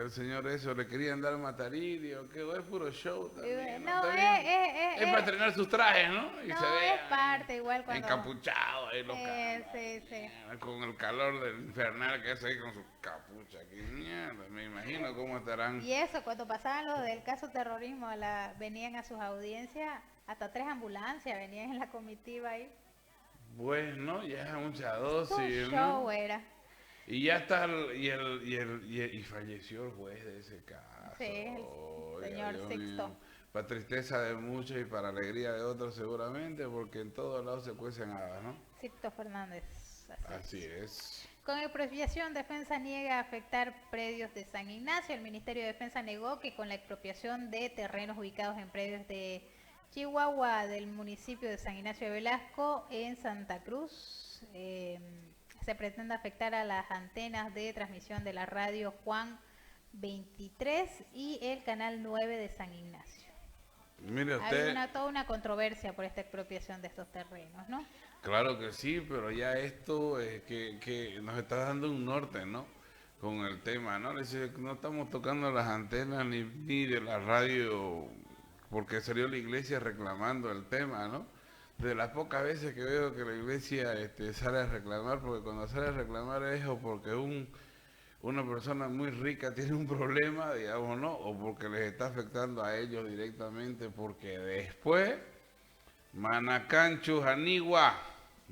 el señor eso, le querían dar mataridio, que es puro show también. No, es para estrenar sus trajes, ¿no? Y no, se ve es parte igual cuando... encapuchado ahí los sí. con el calor del infernal que es ahí con su capucha. Que mierda, me imagino cómo estarán. Y eso, cuando pasaban lo del caso terrorismo, venían a sus audiencias, hasta 3 ambulancias venían en la comitiva ahí. Bueno, ya mucha dosis, Un ¿no? show era. Y ya está, y falleció el juez de ese caso. Sí, el señor Sixto. Para tristeza de muchos y para alegría de otros seguramente, porque en todos lados se cuecen habas, ¿no? Sixto Fernández. Así es. Con expropiación, Defensa niega afectar predios de San Ignacio. El Ministerio de Defensa negó que con la expropiación de terrenos ubicados en predios de Chihuahua del municipio de San Ignacio de Velasco en Santa Cruz, se pretende afectar a las antenas de transmisión de la radio Juan 23 y el canal 9 de San Ignacio. Mire usted, Hay toda una controversia por esta expropiación de estos terrenos, ¿no? Claro que sí, pero ya esto es que nos está dando un norte, ¿no? Con el tema, ¿no? No estamos tocando las antenas ni de la radio, porque salió la iglesia reclamando el tema, ¿no? De las pocas veces que veo que la iglesia sale a reclamar, porque cuando sale a reclamar es o porque una persona muy rica tiene un problema, digamos, ¿no? O porque les está afectando a ellos directamente, porque después, Manacancho, Janigua,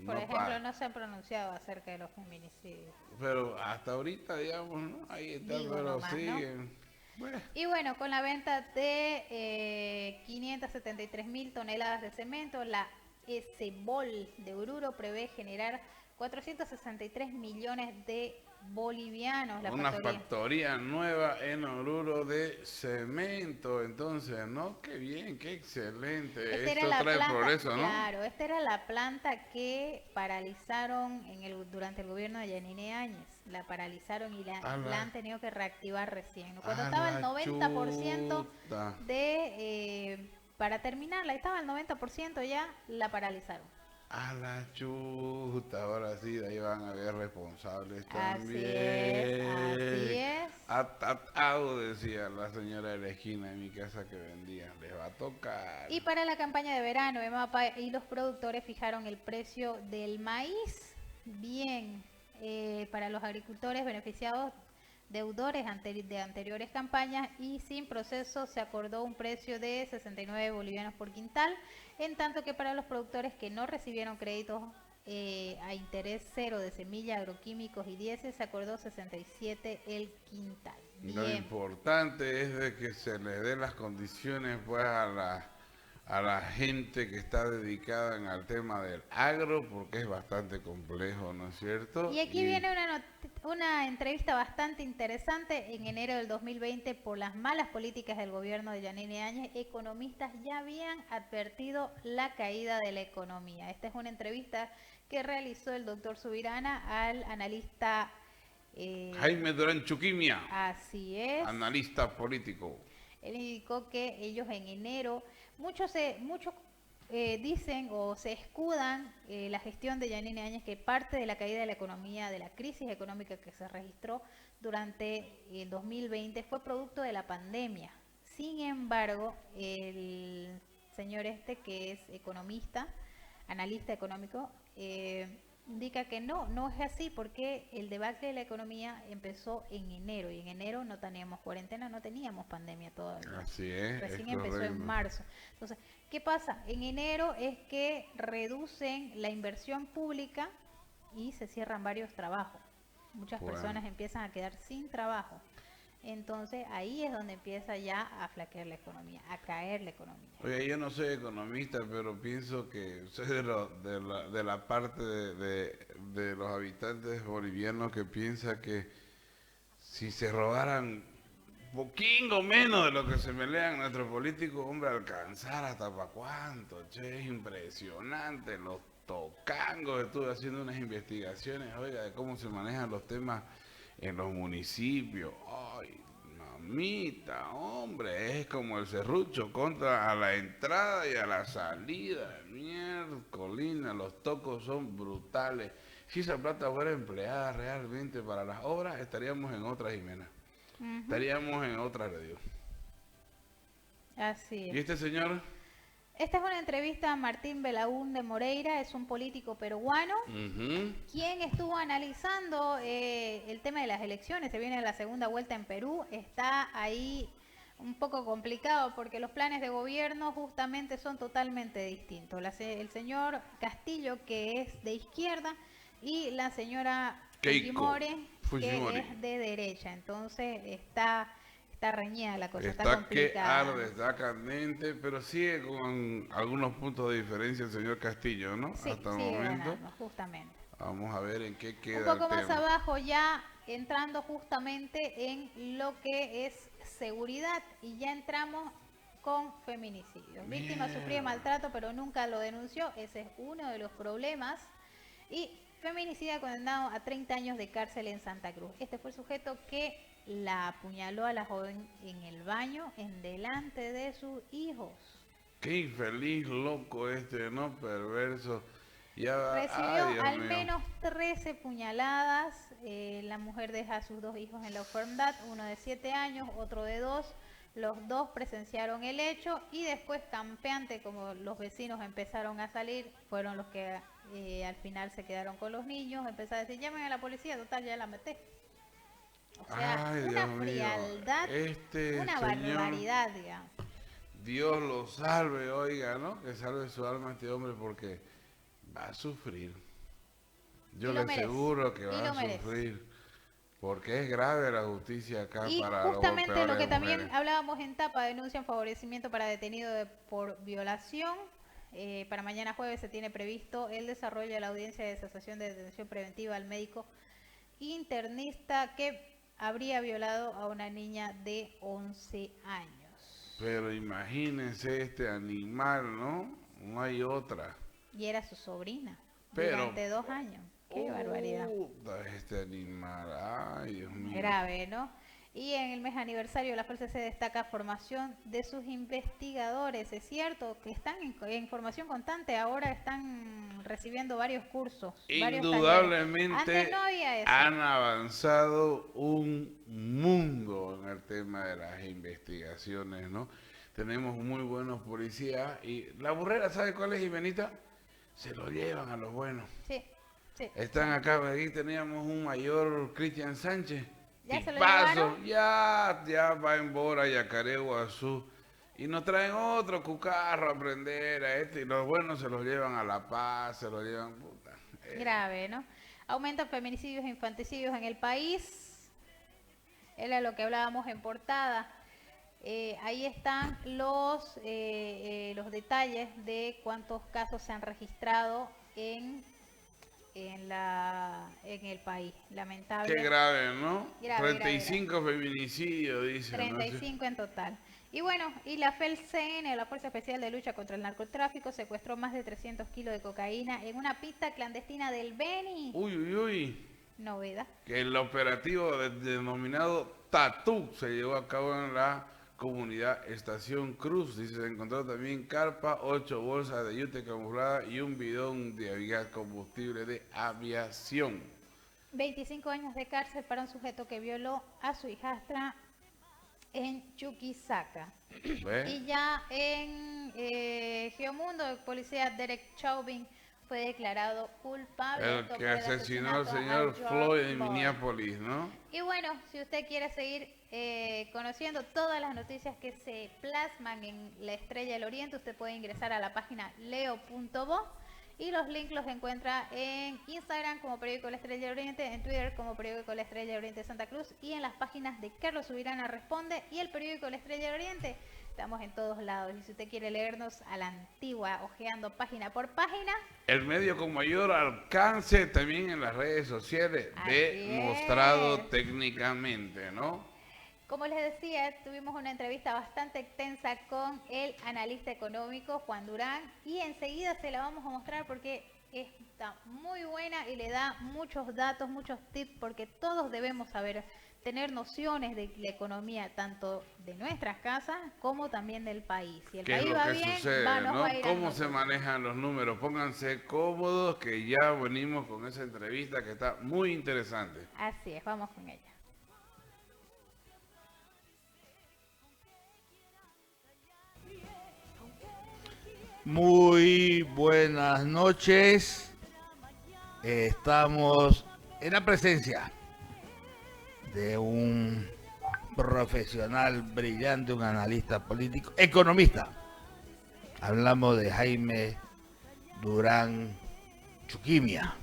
por ejemplo, no se han pronunciado acerca de los feminicidios. Pero hasta ahorita, digamos, ¿no? Ahí está, pero nomás, siguen. ¿no? Bueno. Y bueno, con la venta de 573.000 toneladas de cemento, la SBOL de Oruro prevé generar 463 millones de bolivianos. Una factoría nueva en Oruro de cemento, entonces, ¿no? Qué bien, qué excelente. Esto trae progreso, ¿no? Claro, esta era la planta que paralizaron durante el gobierno de Yanine Áñez. La paralizaron y la han tenido que reactivar recién, ¿no? Cuando estaba el 90% para terminarla, estaba el 90% ya, la paralizaron. A la chuta, ahora sí, de ahí van a haber responsables también. Así es. Atado, decía la señora de la esquina de mi casa que vendía, les va a tocar. Y para la campaña de verano, EMAPA y los productores fijaron el precio del maíz. Bien, para los agricultores beneficiados, deudores de anteriores campañas y sin proceso se acordó un precio de 69 bolivianos por quintal, en tanto que para los productores que no recibieron créditos a interés cero de semilla, agroquímicos y dieces se acordó 67 el quintal. Bien. Lo importante es de que se les dé las condiciones pues a la gente que está dedicada al tema del agro, porque es bastante complejo, ¿no es cierto? Y aquí viene una entrevista bastante interesante. En enero del 2020, por las malas políticas del gobierno de Yanine Áñez, economistas ya habían advertido la caída de la economía. Esta es una entrevista que realizó el doctor Subirana al analista Jaime Durán Chuquimia. Así es. Analista político. Él indicó que ellos en enero, muchos dicen o se escudan la gestión de Yanine Áñez que parte de la caída de la economía, de la crisis económica que se registró durante el 2020 fue producto de la pandemia. Sin embargo, el señor que es economista, analista económico, indica que no es así porque el debacle de la economía empezó en enero y en enero no teníamos cuarentena, no teníamos pandemia todavía. Así es. Recién es empezó correcto. en marzo. Entonces, ¿qué pasa? En enero es que reducen la inversión pública y se cierran varios trabajos. Muchas Bueno. personas empiezan a quedar sin trabajo. Entonces ahí es donde empieza ya a flaquear la economía, a caer la economía. Oye, yo no soy economista, pero pienso que soy de la parte de los habitantes bolivianos que piensa que si se robaran poquito menos de lo que se pelean nuestros políticos, hombre, alcanzar hasta para cuánto, che, es impresionante, los tocangos. Estuve haciendo unas investigaciones, oiga, de cómo se manejan los temas en los municipios. Ay, mamita, hombre, es como el serrucho contra a la entrada y a la salida. Miércolina, los tocos son brutales. Si esa plata fuera empleada realmente para las obras, estaríamos en otra Jimena. Estaríamos en otra radio. Así es. ¿Y este señor? Esta es una entrevista a Martín Belaúnde Moreira, es un político peruano, quien estuvo analizando el tema de las elecciones. Se viene la segunda vuelta en Perú, está ahí un poco complicado porque los planes de gobierno justamente son totalmente distintos. El señor Castillo, que es de izquierda, y la señora Fujimori, que es de derecha. Entonces está reñida la cosa, está complicada. Que arde, está candente, pero sigue con algunos puntos de diferencia el señor Castillo, ¿no? Sí, hasta el sigue momento. ganando, justamente. Vamos a ver en qué queda Un poco el más tema. abajo ya entrando justamente en lo que es seguridad y ya entramos con feminicidios. Víctima sufría maltrato pero nunca lo denunció, ese es uno de los problemas. Y feminicida condenado a 30 años de cárcel en Santa Cruz. Este fue el sujeto que la apuñaló a la joven en el baño en delante de sus hijos. Qué infeliz loco ¿no? Perverso. Ya, Recibió Dios al mío. menos 13 puñaladas. La mujer deja a sus dos hijos en la orfandad, uno de 7 años, otro de 2. Los dos presenciaron el hecho y después campeante, como los vecinos empezaron a salir, fueron los que al final se quedaron con los niños. Empezaron a decir, llamen a la policía, total, ya la maté. O sea, Ay, una Dios mío. frialdad, una señor, barbaridad, digamos. Dios lo salve, oiga, ¿no? Que salve su alma a este hombre porque va a sufrir. Yo le aseguro que va a sufrir. Porque es grave la justicia acá y para justamente los lo que golpeadores de también mujeres. hablábamos en tapa, denuncian favorecimiento para detenido por violación. Para mañana jueves se tiene previsto el desarrollo de la audiencia de cesación de detención preventiva al médico internista que habría violado a una niña de 11 años. Pero imagínense este animal, ¿no? No hay otra. Y era su sobrina Pero, durante 2 años. Qué barbaridad. Este animal, ay Dios mío. Grave, ¿no? Y en el mes aniversario de la fuerza se destaca formación de sus investigadores. Es cierto que están en formación constante, ahora están recibiendo varios cursos. Indudablemente Antes no había eso. han avanzado un mundo en el tema de las investigaciones, ¿no? Tenemos muy buenos policías y la burrera, ¿sabe cuál es, Jimenita? Se lo llevan a los buenos. Sí, sí. Están acá, aquí teníamos un mayor Cristian Sánchez. ¿Ya se lo Paso, llevaron? ya va en Bora, Yacareguazú. Y nos traen otro cucarro a aprender a y los buenos se los llevan a La Paz, se los llevan, puta. Grave, ¿no? Aumentan feminicidios e infanticidios en el país. Era lo que hablábamos en portada. Ahí están los detalles de cuántos casos se han registrado en el país. Lamentable. Qué grave, ¿no? Grave, 35 feminicidios, dicen. 35 en total. Y bueno, y la FELCN, la Fuerza Especial de Lucha contra el Narcotráfico, secuestró más de 300 kilos de cocaína en una pista clandestina del Beni. Uy. Novedad. Que el operativo denominado Tatú se llevó a cabo en la Comunidad Estación Cruz. Dice, se encontró también carpa, 8 bolsas de yute camuflada y un bidón de gas combustible de aviación. 25 años de cárcel para un sujeto que violó a su hijastra en Chuquisaca. Y ya en Geomundo, el policía Derek Chauvin fue declarado culpable. El que asesinó al señor Floyd en Minneapolis, ¿no? Y bueno, si usted quiere seguir conociendo todas las noticias que se plasman en la Estrella del Oriente, usted puede ingresar a la página leo.bo y los links los encuentra en Instagram como Periódico La Estrella del Oriente, en Twitter como Periódico La Estrella del Oriente Santa Cruz y en las páginas de Carlos Subirana Responde y el Periódico La Estrella del Oriente. Estamos en todos lados y si usted quiere leernos a la antigua, hojeando página por página. El medio con mayor alcance también en las redes sociales, demostrado técnicamente, ¿no? Como les decía, tuvimos una entrevista bastante extensa con el analista económico Juan Durán y enseguida se la vamos a mostrar porque está muy buena y le da muchos datos, muchos tips, porque todos debemos saber, tener nociones de la economía tanto de nuestras casas como también del país. Si el país va bien, sucede, nos va a ir ¿Cómo se manejan los números? Pónganse cómodos que ya venimos con esa entrevista que está muy interesante. Así es, vamos con ella. Muy buenas noches. Estamos en la presencia de un profesional brillante, un analista político, economista. Hablamos de Jaime Durán Chuquimia.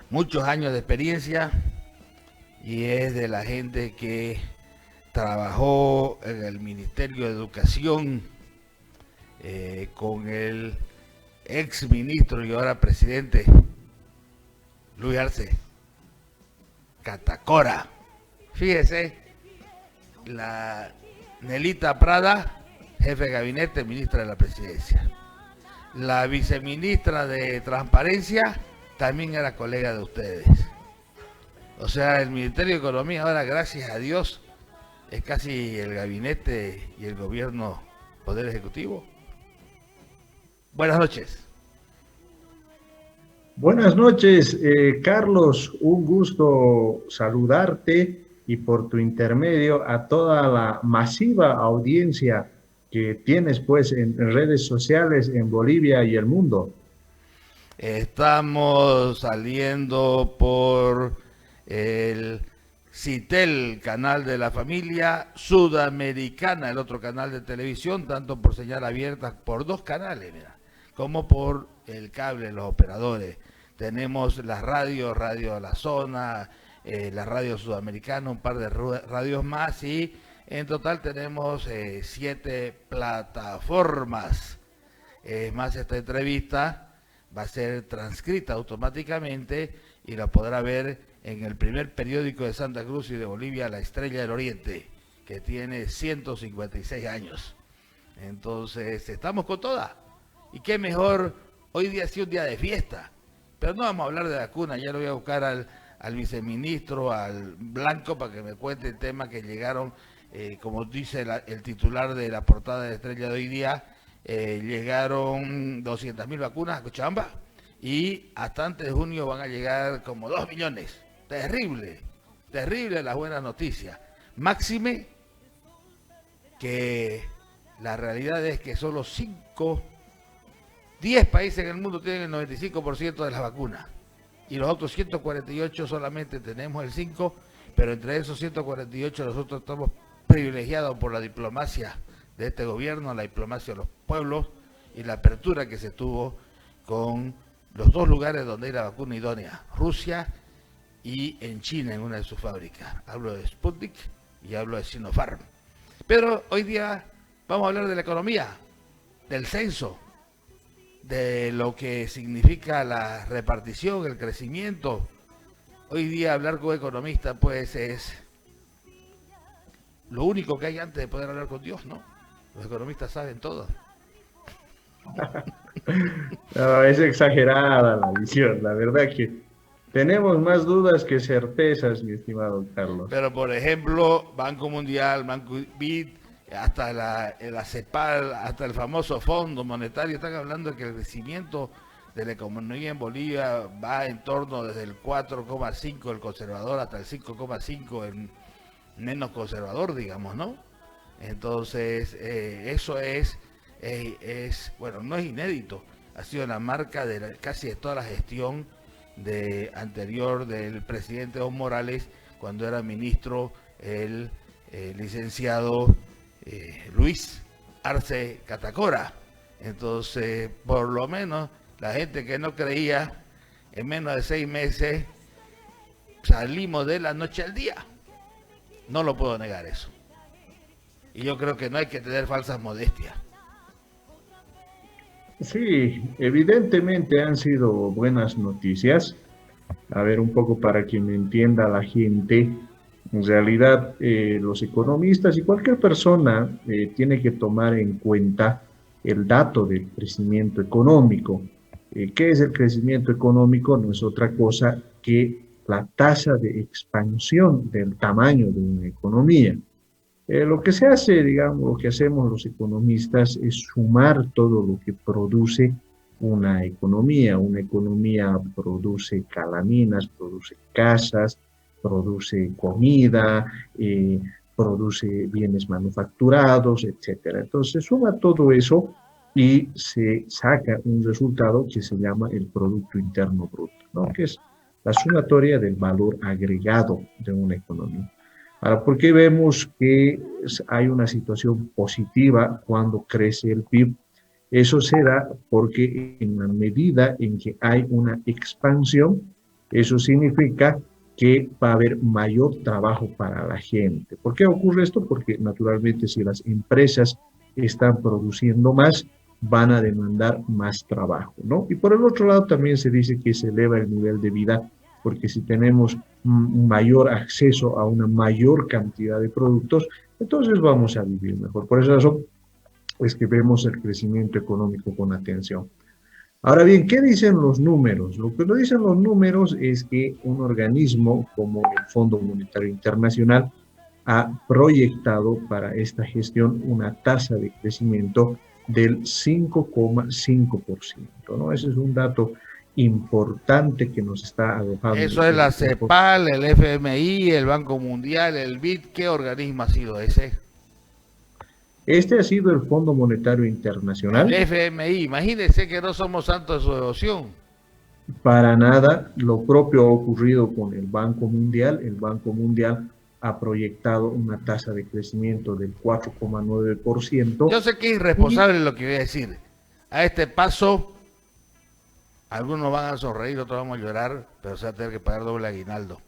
Muchos años de experiencia y es de la gente que trabajó en el Ministerio de Educación con el ex ministro y ahora presidente Luis Arce Catacora. Fíjese, la Nelita Prada, jefe de gabinete, ministra de la presidencia. La viceministra de Transparencia también era colega de ustedes. O sea, el Ministerio de Economía ahora, gracias a Dios, es casi el gabinete y el gobierno Poder Ejecutivo. Buenas noches. Buenas noches, Carlos. Un gusto saludarte y por tu intermedio a toda la masiva audiencia que tienes pues en redes sociales en Bolivia y el mundo. Estamos saliendo por el Citel, canal de la familia sudamericana, el otro canal de televisión, tanto por señal abierta por dos canales, mira, como por el cable, los operadores. Tenemos las radios, Radio La Zona, la radio sudamericana, un par de radios más y en total tenemos 7 plataformas. Es más, esta entrevista va a ser transcrita automáticamente y la podrá ver en el primer periódico de Santa Cruz y de Bolivia, La Estrella del Oriente, que tiene 156 años. Entonces, estamos con toda. Y qué mejor, hoy día sí un día de fiesta. Pero no vamos a hablar de vacuna, ya lo voy a buscar al viceministro, al Blanco, para que me cuente el tema que llegaron, como dice el titular de la portada de Estrella de hoy día, llegaron 200.000 vacunas a Cochabamba y hasta antes de junio van a llegar como 2 millones. Terrible, terrible las buenas noticias. Máxime que la realidad es que solo 10 países en el mundo tienen el 95% de las vacunas y los otros 148 solamente tenemos el 5%, pero entre esos 148 nosotros estamos privilegiados por la diplomacia de este gobierno, la diplomacia de los pueblos y la apertura que se tuvo con los dos lugares donde hay la vacuna idónea, Rusia y en China en una de sus fábricas. Hablo de Sputnik y hablo de Sinopharm. Pero hoy día vamos a hablar de la economía, del censo, de lo que significa la repartición, el crecimiento. Hoy día hablar con economistas pues es lo único que hay antes de poder hablar con Dios, ¿no? Los economistas saben todo. No, es exagerada la visión, la verdad que Tenemos más dudas que certezas, mi estimado Carlos. Pero, por ejemplo, Banco Mundial, Banco BID, hasta la CEPAL, hasta el famoso Fondo Monetario, están hablando de que el crecimiento de la economía en Bolivia va en torno desde el 4,5 el conservador hasta el 5,5 el menos conservador, digamos, ¿no? Entonces, eso es, bueno, no es inédito, ha sido la marca de casi de toda la gestión anterior del presidente Evo Morales, cuando era ministro el licenciado Luis Arce Catacora. Entonces, por lo menos, la gente que no creía, en menos de 6 meses, salimos de la noche al día. No lo puedo negar eso. Y yo creo que no hay que tener falsas modestias. Sí, evidentemente han sido buenas noticias. A ver, un poco para que me entienda la gente, en realidad los economistas y cualquier persona tiene que tomar en cuenta el dato del crecimiento económico. ¿Qué es el crecimiento económico? No es otra cosa que la tasa de expansión del tamaño de una economía. Lo que se hace, digamos, lo que hacemos los economistas es sumar todo lo que produce una economía. Una economía produce calaminas, produce casas, produce comida, produce bienes manufacturados, etcétera. Entonces se suma todo eso y se saca un resultado que se llama el Producto Interno Bruto, ¿no? Que es la sumatoria del valor agregado de una economía. Ahora, ¿por qué vemos que hay una situación positiva cuando crece el PIB? Eso se da porque en la medida en que hay una expansión, eso significa que va a haber mayor trabajo para la gente. ¿Por qué ocurre esto? Porque naturalmente si las empresas están produciendo más, van a demandar más trabajo, ¿no? Y por el otro lado también se dice que se eleva el nivel de vida, porque si tenemos un mayor acceso a una mayor cantidad de productos, entonces vamos a vivir mejor. Por eso es que vemos el crecimiento económico con atención. Ahora bien, ¿qué dicen los números? Lo que nos dicen los números es que un organismo como el Fondo Monetario Internacional ha proyectado para esta gestión una tasa de crecimiento del 5,5%, ¿no? Ese es un dato importante que nos está arrojando. Eso es la CEPAL, el FMI, el Banco Mundial, el BID. ¿Qué organismo ha sido ese? Este ha sido el Fondo Monetario Internacional. El FMI, imagínense que no somos santos de su devoción. Para nada, lo propio ha ocurrido con el Banco Mundial. El Banco Mundial ha proyectado una tasa de crecimiento del 4,9%. Yo sé que es irresponsable lo que voy a decir. A este paso, algunos van a sonreír, otros vamos a llorar, pero se va a tener que pagar doble aguinaldo.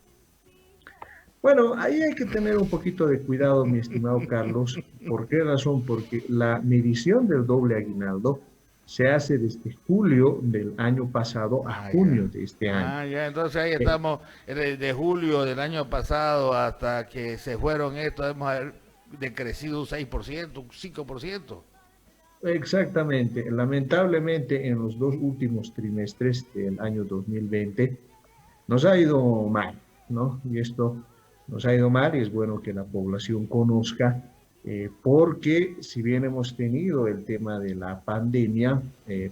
Bueno, ahí hay que tener un poquito de cuidado, mi estimado Carlos. ¿Por qué razón? Porque la medición del doble aguinaldo se hace desde julio del año pasado a junio de este año. Ya, entonces ahí estamos, de julio del año pasado hasta que se fueron estos, hemos decrecido un 6%, un 5%. Exactamente. Lamentablemente, en los 2 últimos trimestres del año 2020 nos ha ido mal, ¿no? Y esto nos ha ido mal y es bueno que la población conozca, porque si bien hemos tenido el tema de la pandemia,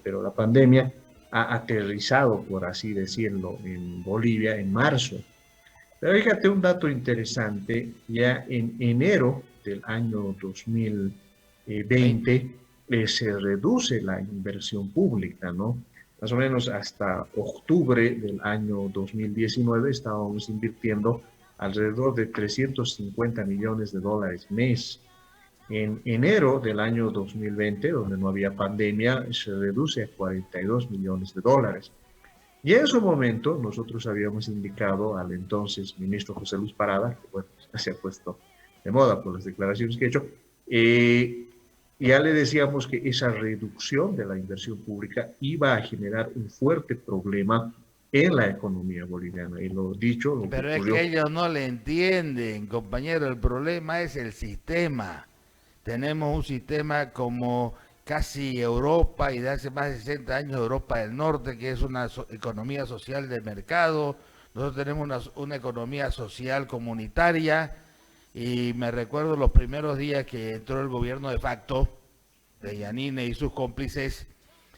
pero la pandemia ha aterrizado, por así decirlo, en Bolivia en marzo. Pero fíjate un dato interesante, ya en enero del año 2020 se reduce la inversión pública, ¿no? Más o menos hasta octubre del año 2019 estábamos invirtiendo alrededor de 350 millones de dólares mes. En enero del año 2020, donde no había pandemia, se reduce a 42 millones de dólares. Y en ese momento nosotros habíamos indicado al entonces ministro José Luis Parada, que bueno, se ha puesto de moda por las declaraciones que ha hecho, ya le decíamos que esa reducción de la inversión pública iba a generar un fuerte problema en la economía boliviana. Y lo dicho... Pero es que ellos no le entienden, compañero. El problema es el sistema. Tenemos un sistema como casi Europa, y de hace más de 60 años Europa del Norte, que es una economía social de mercado, Nosotros tenemos una economía social comunitaria y me recuerdo los primeros días que entró el gobierno de facto de Yanine y sus cómplices.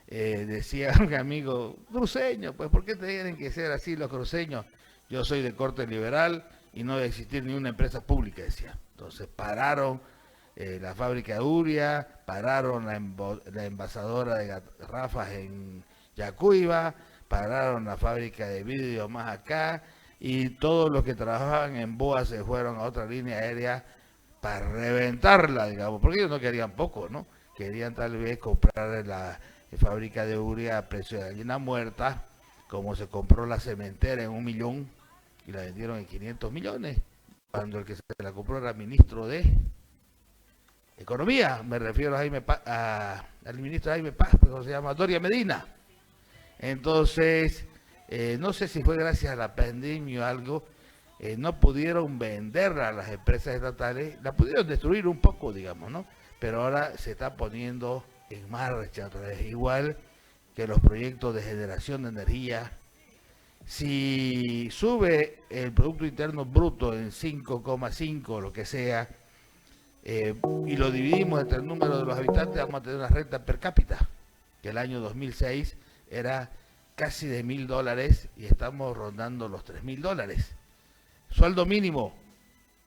Decía un amigo, cruceño, pues ¿por qué tienen que ser así los cruceños? Yo soy de corte liberal y no debe existir ni una empresa pública, decía. Entonces pararon la fábrica de Uria, pararon la envasadora de garrafas en Yacuiba, pararon la fábrica de vidrio más acá, y todos los que trabajaban en BOA se fueron a otra línea aérea para reventarla, digamos, porque ellos no querían poco, ¿no? Querían tal vez comprar la fábrica de Uria a precio de gallina muerta, como se compró la cementera en 1 millón y la vendieron en 500 millones, cuando el que se la compró era ministro de Economía, me refiero a al ministro Jaime Paz, pero se llama Doria Medina. Entonces, no sé si fue gracias a la pandemia o algo, no pudieron vender a las empresas estatales, la pudieron destruir un poco, digamos, ¿no? Pero ahora se está poniendo en marcha otra vez, igual que los proyectos de generación de energía. Si sube el Producto Interno Bruto en 5,5, lo que sea, y lo dividimos entre el número de los habitantes, vamos a tener una renta per cápita, que el año 2006 era casi de $1.000 y estamos rondando los $3.000. Sueldo mínimo,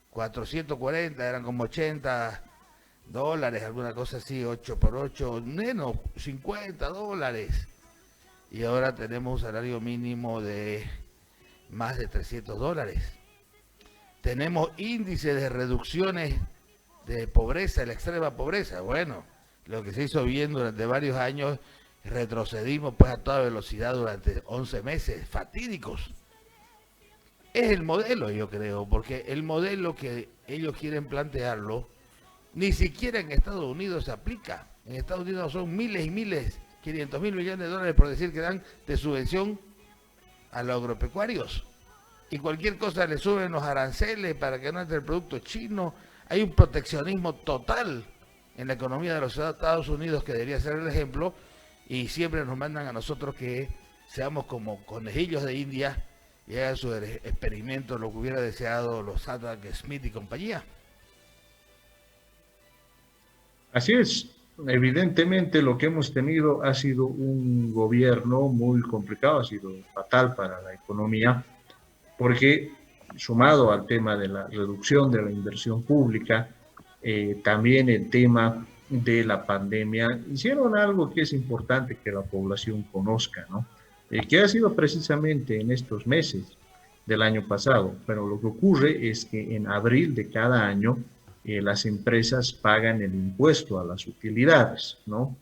440, eran como $80, alguna cosa así, 8 por 8, menos, $50. Y ahora tenemos un salario mínimo de más de $300. Tenemos índices de reducciones de pobreza, la extrema pobreza. Bueno, lo que se hizo bien durante varios años, retrocedimos pues a toda velocidad durante 11 meses, fatídicos. Es el modelo, yo creo, porque el modelo que ellos quieren plantearlo, ni siquiera en Estados Unidos se aplica. En Estados Unidos son miles y miles, 500.000 millones de dólares por decir que dan de subvención a los agropecuarios. Y cualquier cosa le suben los aranceles para que no entre el producto chino. Hay un proteccionismo total en la economía de los Estados Unidos que debería ser el ejemplo, y siempre nos mandan a nosotros que seamos como conejillos de India y hagan sus experimentos, lo que hubiera deseado los Adam Smith y compañía. Así es. Evidentemente lo que hemos tenido ha sido un gobierno muy complicado, ha sido fatal para la economía, porque sumado al tema de la reducción de la inversión pública, también el tema de la pandemia, hicieron algo que es importante que la población conozca, ¿no? Que ha sido precisamente en estos meses del año pasado, pero lo que ocurre es que en abril de cada año las empresas pagan el impuesto a las utilidades, ¿no?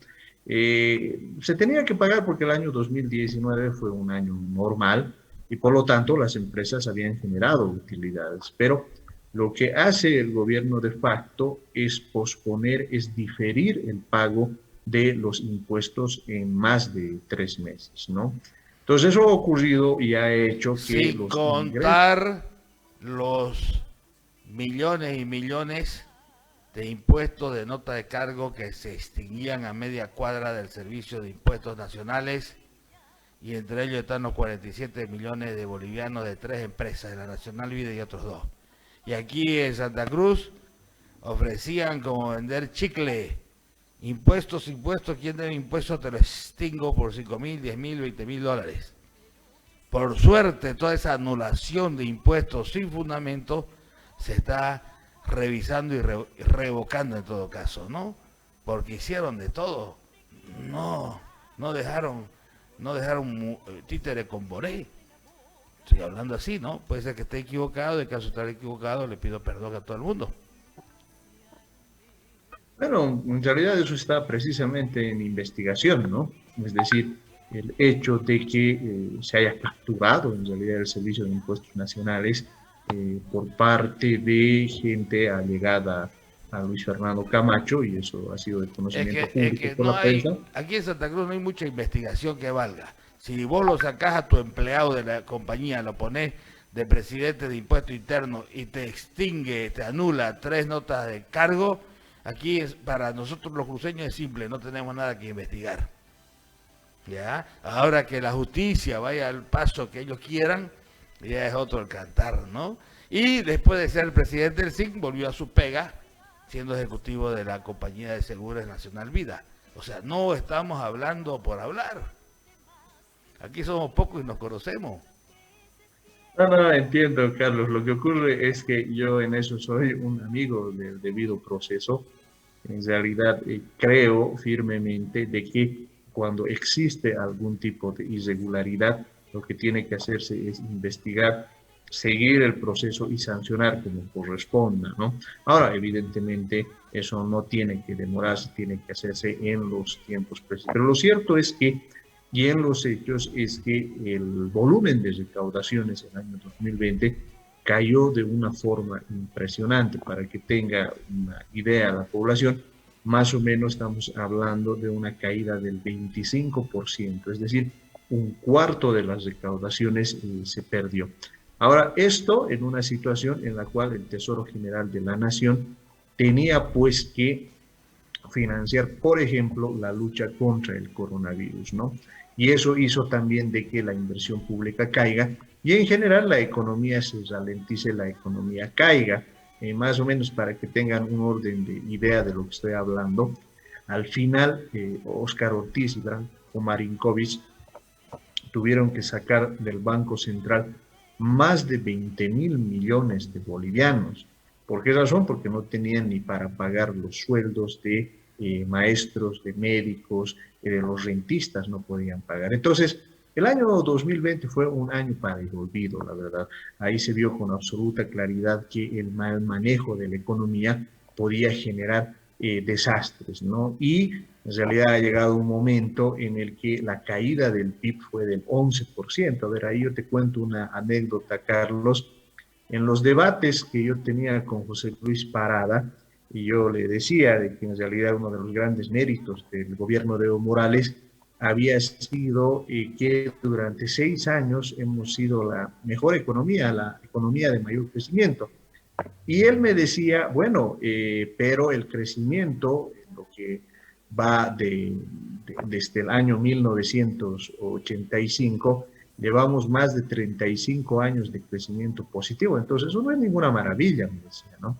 Se tenía que pagar porque el año 2019 fue un año normal y por lo tanto las empresas habían generado utilidades, pero lo que hace el gobierno de facto es posponer, es diferir el pago de los impuestos en más de 3 meses, ¿no? Entonces eso ha ocurrido y ha hecho que sin contar los millones y millones de impuestos de nota de cargo que se extinguían a media cuadra del Servicio de Impuestos Nacionales, y entre ellos están los 47 millones de bolivianos de 3 empresas, de la Nacional Vida y otros 2. Y aquí en Santa Cruz ofrecían como vender chicle, impuestos, ¿quién debe impuestos? Te lo extingo por 5.000, 10.000, 20.000 dólares. Por suerte, toda esa anulación de impuestos sin fundamento se está revisando y revocando en todo caso, ¿no? Porque hicieron de todo. No dejaron títere con Boré. Estoy hablando así, ¿no? Puede ser que esté equivocado, de caso de estar equivocado, le pido perdón a todo el mundo. Bueno, en realidad eso está precisamente en investigación, ¿no? Es decir, el hecho de que se haya capturado en realidad el Servicio de Impuestos Nacionales por parte de gente allegada a Luis Fernando Camacho, y eso ha sido de conocimiento público por la prensa. Aquí en Santa Cruz no hay mucha investigación que valga. Si vos lo sacás a tu empleado de la compañía, lo ponés de presidente de impuesto interno y te extingue, te anula 3 notas de cargo, aquí es, para nosotros los cruceños es simple, no tenemos nada que investigar. ¿Ya? Ahora que la justicia vaya al paso que ellos quieran, Ya es otro el cantar, ¿no? Y después de ser el presidente del SIC, volvió a su pega, siendo ejecutivo de la compañía de seguros Nacional Vida. O sea, no estamos hablando por hablar. Aquí somos pocos y nos conocemos. No, entiendo, Carlos. Lo que ocurre es que yo en eso soy un amigo del debido proceso. En realidad, creo firmemente de que cuando existe algún tipo de irregularidad, lo que tiene que hacerse es investigar, seguir el proceso y sancionar como corresponda, ¿no? Ahora, evidentemente, eso no tiene que demorarse, tiene que hacerse en los tiempos precisos. Pero lo cierto es que, y en los hechos, es que el volumen de recaudaciones en el año 2020 cayó de una forma impresionante. Para que tenga una idea la población, más o menos estamos hablando de una caída del 25%, es decir, un cuarto de las recaudaciones se perdió. Ahora, esto en una situación en la cual el Tesoro General de la Nación tenía pues que financiar, por ejemplo, la lucha contra el coronavirus, ¿no? Y eso hizo también de que la inversión pública caiga y en general la economía se ralentice, la economía caiga. Más o menos para que tengan un orden de idea de lo que estoy hablando, al final Óscar Ortiz y Branko Marinkovic tuvieron que sacar del Banco Central más de 20.000 millones de bolivianos. ¿Por qué razón? Porque no tenían ni para pagar los sueldos de maestros, de médicos, de los rentistas no podían pagar. Entonces, el año 2020 fue un año para el olvido, la verdad. Ahí se vio con absoluta claridad que el mal manejo de la economía podía generar desastres, ¿no? Y en realidad ha llegado un momento en el que la caída del PIB fue del 11%. A ver, ahí yo te cuento una anécdota, Carlos. En los debates que yo tenía con José Luis Parada, y yo le decía de que en realidad uno de los grandes méritos del gobierno de Evo Morales había sido que durante 6 años hemos sido la mejor economía, la economía de mayor crecimiento. Y él me decía, bueno, pero el crecimiento, lo que va desde el año 1985, llevamos más de 35 años de crecimiento positivo. Entonces, eso no es ninguna maravilla, me decía, ¿no?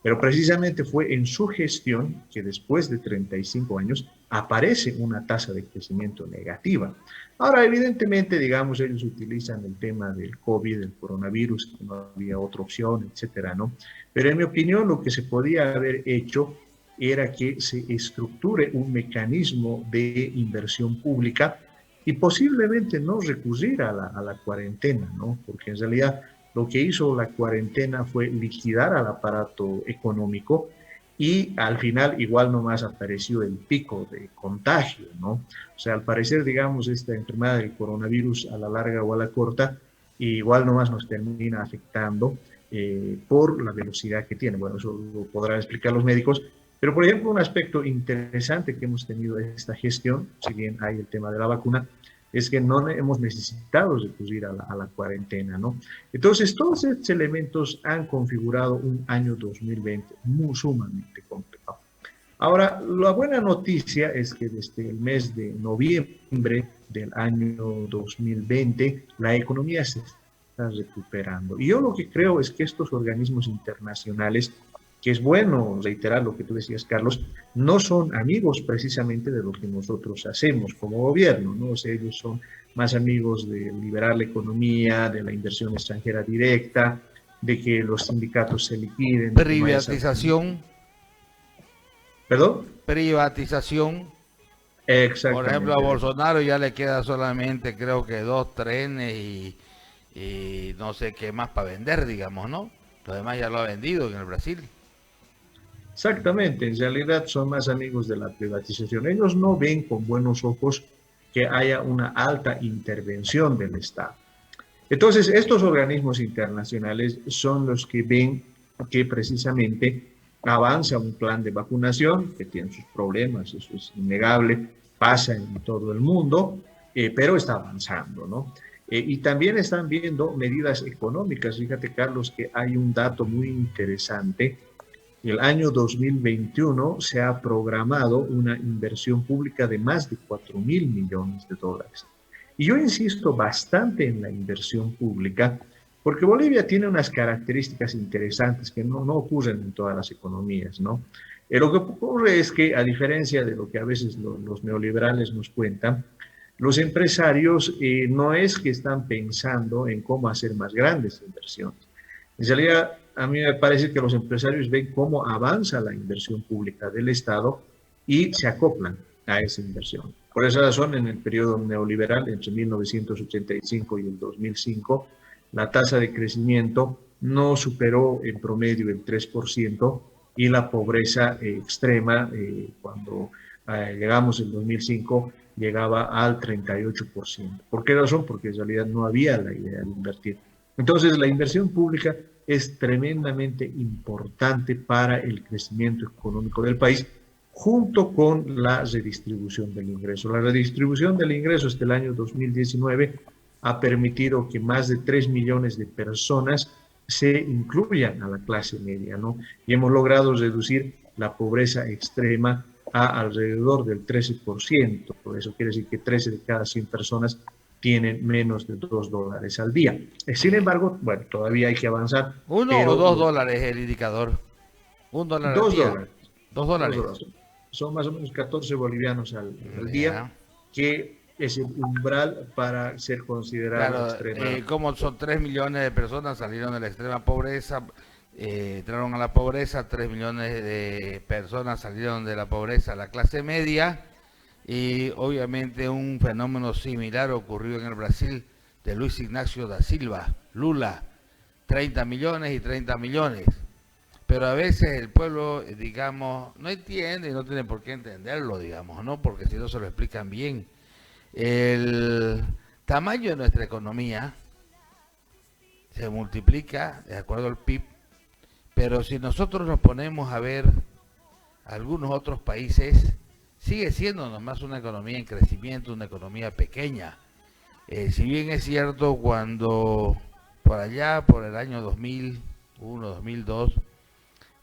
Pero precisamente fue en su gestión que después de 35 años aparece una tasa de crecimiento negativa. Ahora, evidentemente, digamos, ellos utilizan el tema del COVID, del coronavirus, que no había otra opción, etcétera, ¿no? Pero en mi opinión, lo que se podía haber hecho era que se estructure un mecanismo de inversión pública y posiblemente no recurrir a la cuarentena, ¿no? Porque en realidad lo que hizo la cuarentena fue liquidar al aparato económico y al final igual nomás apareció el pico de contagio, ¿no? O sea, al parecer, digamos, esta enfermedad del coronavirus a la larga o a la corta, igual nomás nos termina afectando por la velocidad que tiene. Bueno, eso lo podrán explicar los médicos, pero por ejemplo, un aspecto interesante que hemos tenido en esta gestión, si bien hay el tema de la vacuna, es que no hemos necesitado recurrir a la cuarentena, ¿no? Entonces, todos estos elementos han configurado un año 2020 muy sumamente complicado. Ahora, la buena noticia es que desde el mes de noviembre del año 2020, la economía se está recuperando. Y yo lo que creo es que estos organismos internacionales, que es bueno reiterar lo que tú decías, Carlos, no son amigos precisamente de lo que nosotros hacemos como gobierno, ¿no? O sea, ellos son más amigos de liberar la economía, de la inversión extranjera directa, de que los sindicatos se liquiden. Privatización. ¿Perdón? Privatización. Exactamente. Por ejemplo, a Bolsonaro ya le queda solamente, creo que 2 trenes y no sé qué más para vender, digamos, ¿no? Lo demás ya lo ha vendido en el Brasil. Exactamente, en realidad son más amigos de la privatización. Ellos no ven con buenos ojos que haya una alta intervención del Estado. Entonces, estos organismos internacionales son los que ven que precisamente avanza un plan de vacunación, que tiene sus problemas, eso es innegable, pasa en todo el mundo, pero está avanzando, ¿no? Y también están viendo medidas económicas. Fíjate, Carlos, que hay un dato muy interesante. El año 2021 se ha programado una inversión pública de más de 4.000 millones de dólares. Y yo insisto bastante en la inversión pública Porque Bolivia tiene unas características interesantes que no ocurren en todas las economías, ¿no? Lo que ocurre es que, a diferencia de lo que a veces los neoliberales nos cuentan, los empresarios no es que están pensando en cómo hacer más grandes inversiones. En realidad, a mí me parece que los empresarios ven cómo avanza la inversión pública del Estado y se acoplan a esa inversión. Por esa razón, en el periodo neoliberal, entre 1985 y el 2005, la tasa de crecimiento no superó en promedio el 3% y la pobreza extrema, cuando llegamos en 2005, llegaba al 38%. ¿Por qué razón? Porque en realidad no había la idea de invertir. Entonces, la inversión pública es tremendamente importante para el crecimiento económico del país, junto con la redistribución del ingreso. La redistribución del ingreso hasta el año 2019 ha permitido que más de 3 millones de personas se incluyan a la clase media, ¿no? Y hemos logrado reducir la pobreza extrema a alrededor del 13%. Por eso quiere decir que 13 de cada 100 personas tienen menos de $2 al día. Sin embargo, bueno, todavía hay que avanzar. ¿1 o $2 el indicador? $1 al día. $2. Son más o menos 14 bolivianos al día, que es el umbral para ser considerado extrema. Como son 3 millones de personas salieron de la extrema pobreza, entraron a la pobreza, 3 millones de personas salieron de la pobreza a la clase media, y obviamente un fenómeno similar ocurrió en el Brasil de Luis Ignacio da Silva, Lula, 30 millones y 30 millones. Pero a veces el pueblo, digamos, no entiende y no tiene por qué entenderlo, digamos, ¿no? Porque si no se lo explican bien. El tamaño de nuestra economía se multiplica de acuerdo al PIB, pero si nosotros nos ponemos a ver algunos otros países, sigue siendo nomás una economía en crecimiento, una economía pequeña. Si bien es cierto, cuando por allá, por el año 2001, 2002,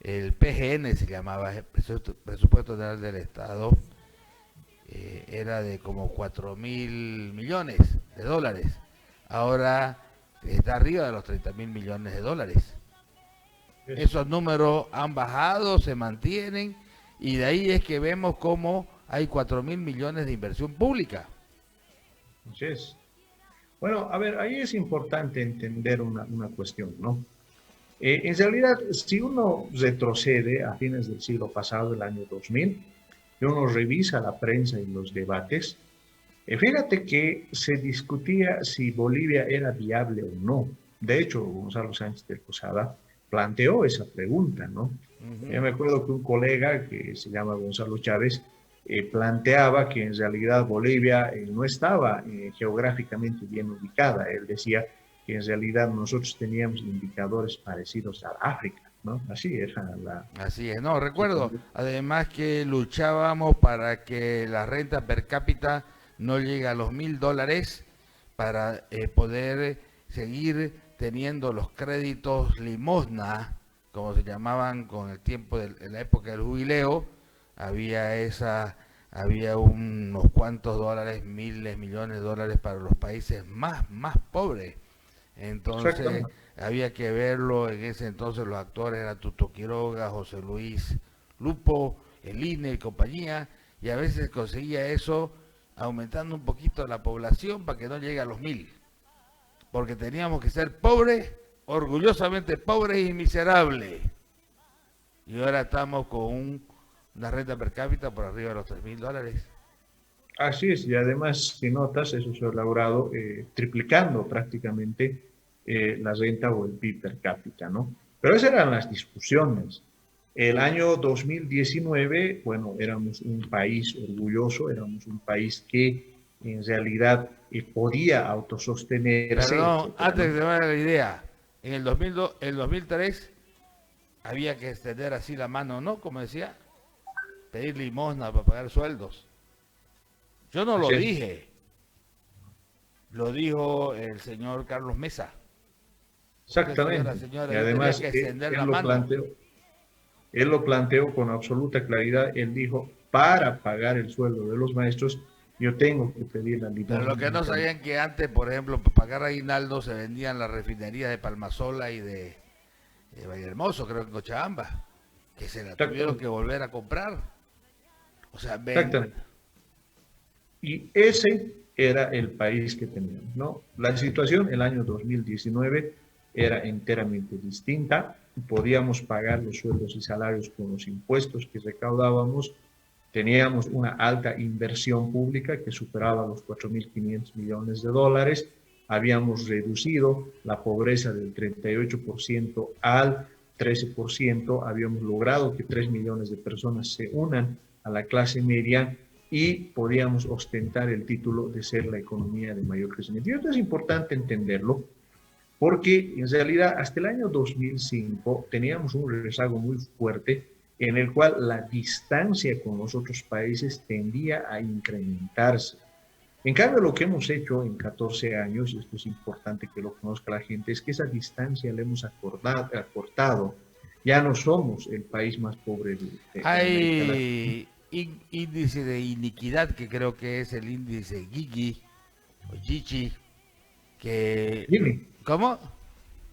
el PGN se llamaba, el Presupuesto General del Estado, era de como 4.000 millones de dólares. Ahora está arriba de los 30.000 millones de dólares. Esos números han bajado, se mantienen, y de ahí es que vemos cómo hay 4.000 millones de inversión pública. Así es. Bueno, a ver, ahí es importante entender una cuestión, ¿no? En realidad, si uno retrocede a fines del siglo pasado, el año 2000, y uno revisa la prensa y los debates, fíjate que se discutía si Bolivia era viable o no. De hecho, Gonzalo Sánchez de Posada planteó esa pregunta, ¿no? Yo me acuerdo que un colega que se llama Gonzalo Chávez planteaba que en realidad Bolivia no estaba geográficamente bien ubicada. Él decía que en realidad nosotros teníamos indicadores parecidos a África, ¿no? Así era la... Así es, no, recuerdo, además que luchábamos para que la renta per cápita no llegue a los $1.000 para poder seguir teniendo los créditos limosna, como se llamaban con el tiempo en la época del jubileo. Había unos cuantos dólares, miles, millones de dólares para los países más pobres. Entonces había que verlo. En ese entonces los actores eran Tuto Quiroga, José Luis Lupo, el INE y compañía, y a veces conseguía eso aumentando un poquito la población para que no llegue a los 1.000, porque teníamos que ser pobres, orgullosamente pobres y miserables, y ahora estamos con una renta per cápita por arriba de los $3.000. Así es, y además, si notas, eso se ha logrado triplicando prácticamente la renta o el PIB per cápita, ¿no? Pero esas eran las discusiones. El año 2019, bueno, éramos un país orgulloso, éramos un país que en realidad podía autosostenerse. Perdón, antes de dar la idea, en el 2003 había que extender así la mano, ¿no? Como decía, pedir limosna para pagar sueldos. Yo no lo dije, lo dijo el señor Carlos Mesa. Exactamente. Y además él lo planteó con absoluta claridad. Él dijo, para pagar el sueldo de los maestros yo tengo que pedir la limosna. Pero lo que no sabían que antes, por ejemplo, para pagar aguinaldo se vendían las refinerías de Palmasola y de Vallehermoso, creo que en Cochabamba, que se la tuvieron que volver a comprar. O sea, exactamente. Y ese era el país que teníamos, ¿no? La situación el año 2019 era enteramente distinta. Podíamos pagar los sueldos y salarios con los impuestos que recaudábamos. Teníamos una alta inversión pública que superaba los 4.500 millones de dólares. Habíamos reducido la pobreza del 38% al 13%. Habíamos logrado que 3 millones de personas se unan a la clase media y podíamos ostentar el título de ser la economía de mayor crecimiento. Y esto es importante entenderlo, porque en realidad hasta el año 2005 teníamos un rezago muy fuerte en el cual la distancia con los otros países tendía a incrementarse. En cambio, lo que hemos hecho en 14 años, y esto es importante que lo conozca la gente, es que esa distancia la hemos acortado. Ya no somos el país más pobre de Hay índice de iniquidad, que creo que es el índice Gini, o Gini, que... Gini. ¿Cómo?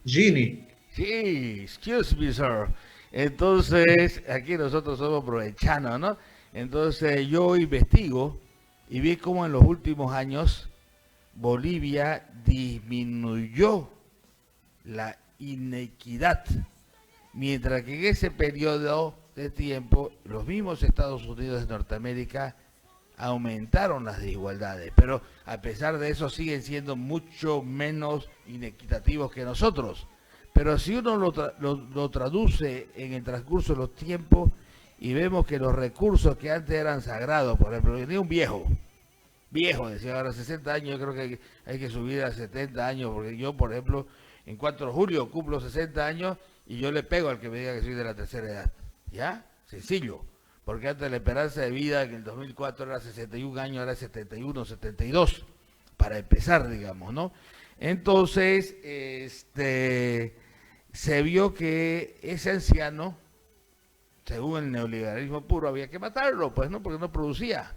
Gini. Sí, excuse me, sir. Entonces, aquí nosotros somos provechanos, ¿no? Entonces, yo investigo y vi cómo en los últimos años Bolivia disminuyó la inequidad, mientras que en ese periodo de tiempo los mismos Estados Unidos de Norteamérica aumentaron las desigualdades, pero a pesar de eso siguen siendo mucho menos inequitativos que nosotros. Pero si uno lo traduce en el transcurso de los tiempos y vemos que los recursos que antes eran sagrados, por ejemplo, venía un viejo, decía, ahora 60 años, yo creo que hay que subir a 70 años, porque yo, por ejemplo, en 4 de julio cumplo 60 años y yo le pego al que me diga que soy de la tercera edad. ¿Ya? Sencillo. Porque antes la esperanza de vida en el 2004 era 61 años, ahora 71, 72, para empezar, digamos, ¿no? Entonces, se vio que ese anciano, según el neoliberalismo puro, había que matarlo, pues, ¿no? Porque no producía.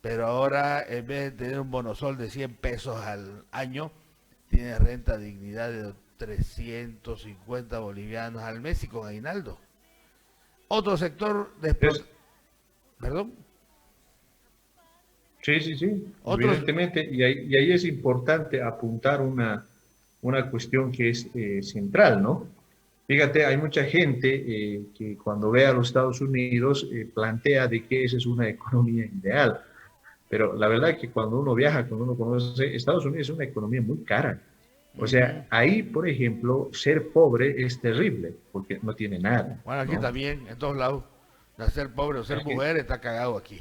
Pero ahora, en vez de tener un bonosol de 100 pesos al año, tiene renta dignidad de 350 bolivianos al mes y con aguinaldo. Otro sector después... ¿Perdón? Sí, evidentemente, y ahí es importante apuntar una cuestión que es central, ¿no? Fíjate, hay mucha gente que cuando ve a los Estados Unidos plantea de que esa es una economía ideal, pero la verdad es que cuando uno viaja, cuando uno conoce, Estados Unidos es una economía muy cara. O sea, ahí, por ejemplo, ser pobre es terrible, porque no tiene nada. Bueno, aquí también, en todos lados, ser pobre o ser mujer está cagado aquí.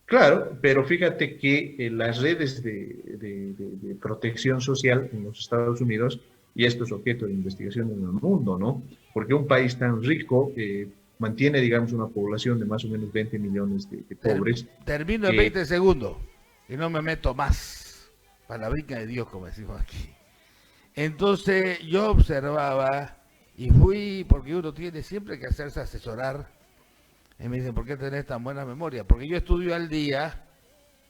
Claro, pero fíjate que las redes de protección social en los Estados Unidos, y esto es objeto de investigación en el mundo, ¿no? Porque un país tan rico mantiene, digamos, una población de más o menos 20 millones de pobres. Termino en 20 segundos y no me meto más. Palabrica de Dios, como decimos aquí. Entonces yo observaba y fui, porque uno tiene siempre que hacerse asesorar. Y me dicen, ¿por qué tenés tan buena memoria? Porque yo estudio al día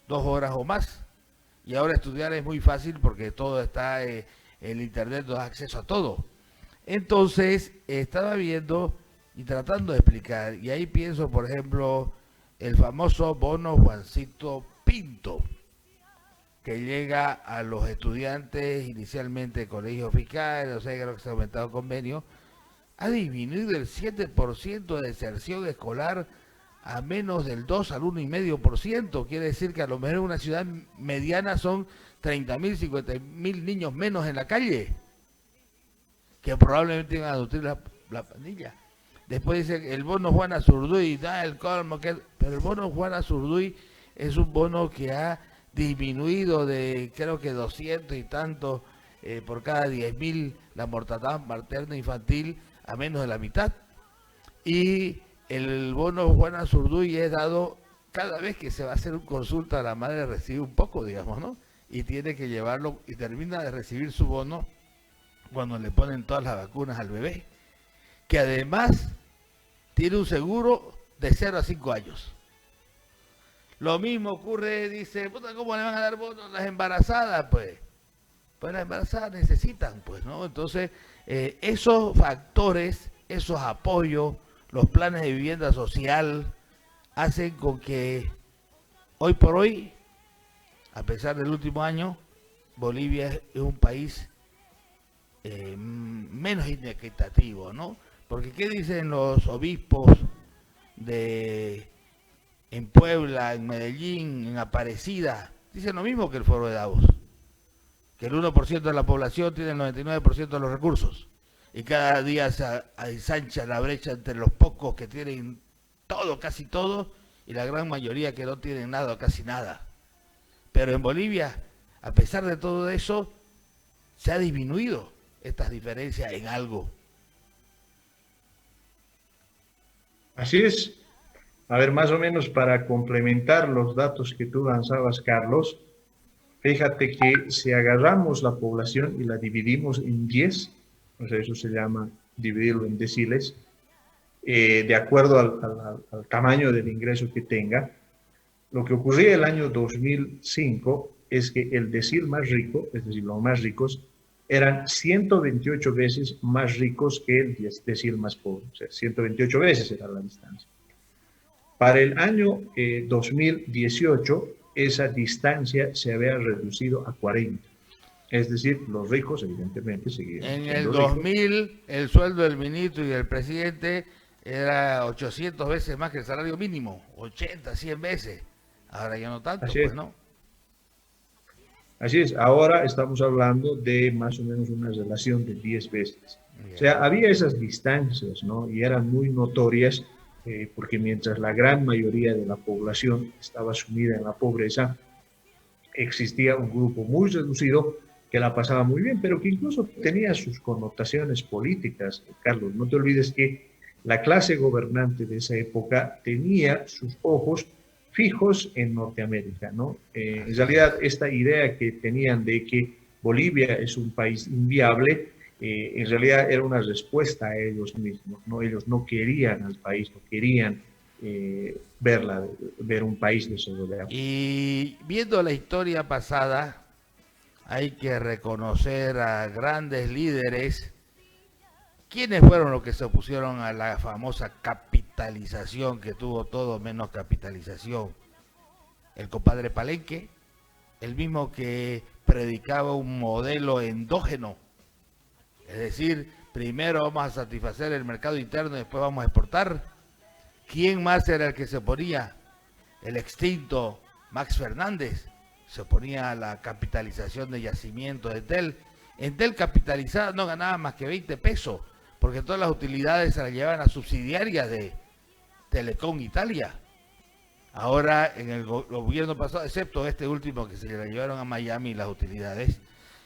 2 horas o más. Y ahora estudiar es muy fácil porque todo está en internet, nos da acceso a todo. Entonces estaba viendo y tratando de explicar. Y ahí pienso, por ejemplo, el famoso bono Juancito Pinto, que llega a los estudiantes inicialmente de colegios fiscales, o sea, creo que se ha aumentado el convenio, ha disminuido el 7% de deserción escolar a menos del 2 al 1,5%. Quiere decir que a lo mejor en una ciudad mediana son 30.000, 50.000 niños menos en la calle, que probablemente iban a nutrir la pandilla. Después dice el bono Juan Azurduy, da el colmo, pero el bono Juan Azurduy es un bono que ha disminuido de creo que 200 y tanto por cada 10.000 la mortandad materna infantil a menos de la mitad. Y el bono Juan Azurduy es dado cada vez que se va a hacer una consulta, la madre recibe un poco, digamos, ¿no? Y tiene que llevarlo y termina de recibir su bono cuando le ponen todas las vacunas al bebé, que además tiene un seguro de 0 a 5 años. Lo mismo ocurre, dice, puta, ¿cómo le van a dar bonos a las embarazadas? Pues las embarazadas necesitan, pues, ¿no? Entonces, esos factores, esos apoyos, los planes de vivienda social, hacen con que hoy por hoy, a pesar del último año, Bolivia es un país menos inequitativo, ¿no? Porque ¿qué dicen los obispos en Puebla, en Medellín, en Aparecida? Dicen lo mismo que el Foro de Davos, que el 1% de la población tiene el 99% de los recursos, y cada día se ensancha la brecha entre los pocos que tienen todo, casi todo, y la gran mayoría que no tienen nada o casi nada. Pero en Bolivia, a pesar de todo eso, se ha disminuido estas diferencias en algo. Así es. A ver, más o menos para complementar los datos que tú lanzabas, Carlos, fíjate que si agarramos la población y la dividimos en 10, o sea, eso se llama dividirlo en deciles, de acuerdo al tamaño del ingreso que tenga, lo que ocurría el año 2005 es que el decil más rico, es decir, los más ricos, eran 128 veces más ricos que el decil más pobre. O sea, 128 veces era la distancia. Para el año 2018, esa distancia se había reducido a 40. Es decir, los ricos, evidentemente, seguían En siendo el ricos. 2000, el sueldo del ministro y del presidente era 800 veces más que el salario mínimo. 80, 100 veces. Ahora ya no tanto, Así pues es. no. Así es, ahora estamos hablando de más o menos una relación de 10 veces. O sea, había esas distancias, ¿no? Y eran muy notorias porque mientras la gran mayoría de la población estaba sumida en la pobreza, existía un grupo muy reducido que la pasaba muy bien, pero que incluso tenía sus connotaciones políticas. Carlos, no te olvides que la clase gobernante de esa época tenía sus ojos fijos en Norteamérica, ¿no? En realidad, esta idea que tenían de que Bolivia es un país inviable, en realidad era una respuesta a ellos mismos, ¿no? Ellos no querían al país, no querían ver un país desarrollado. Y viendo la historia pasada, hay que reconocer a grandes líderes. ¿Quiénes fueron los que se opusieron a la famosa capitalización que tuvo todo menos capitalización? El compadre Palenque, el mismo que predicaba un modelo endógeno. Es decir, primero vamos a satisfacer el mercado interno y después vamos a exportar. ¿Quién más era el que se oponía? El extinto Max Fernández se oponía a la capitalización de yacimientos de Entel. Entel capitalizada no ganaba más que 20 pesos, porque todas las utilidades se las llevaban a subsidiarias de Telecom Italia. Ahora, en el gobierno pasado, excepto este último que se le llevaron a Miami las utilidades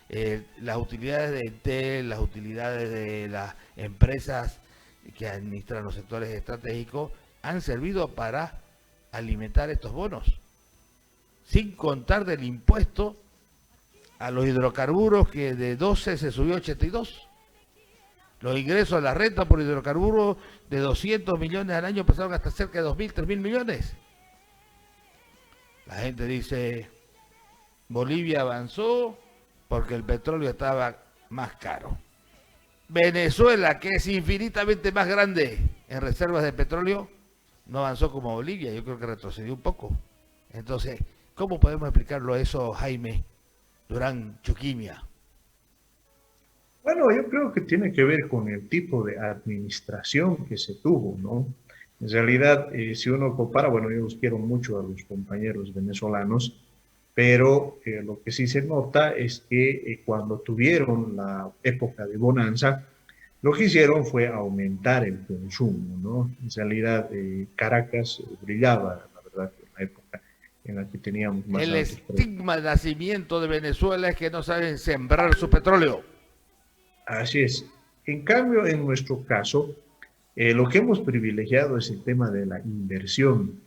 de Entel, las utilidades de las empresas que administran los sectores estratégicos, han servido para alimentar estos bonos, sin contar del impuesto a los hidrocarburos, que de 12 se subió a 82. Los ingresos a la renta por hidrocarburos de 200 millones al año pasaron hasta cerca de 2.000, 3.000 millones. La gente dice, Bolivia avanzó porque el petróleo estaba más caro. Venezuela, que es infinitamente más grande en reservas de petróleo, no avanzó como Bolivia, yo creo que retrocedió un poco. Entonces, ¿cómo podemos explicarlo eso, Jaime Durán Chuquimia? Bueno, yo creo que tiene que ver con el tipo de administración que se tuvo, ¿no? En realidad, si uno compara, bueno, yo los quiero mucho a los compañeros venezolanos, pero lo que sí se nota es que cuando tuvieron la época de bonanza, lo que hicieron fue aumentar el consumo, ¿no? En realidad, Caracas brillaba, la verdad, en la época en la que teníamos más El altos precios. estigma de nacimiento de Venezuela es que no saben sembrar su petróleo. Así es. En cambio, en nuestro caso, lo que hemos privilegiado es el tema de la inversión.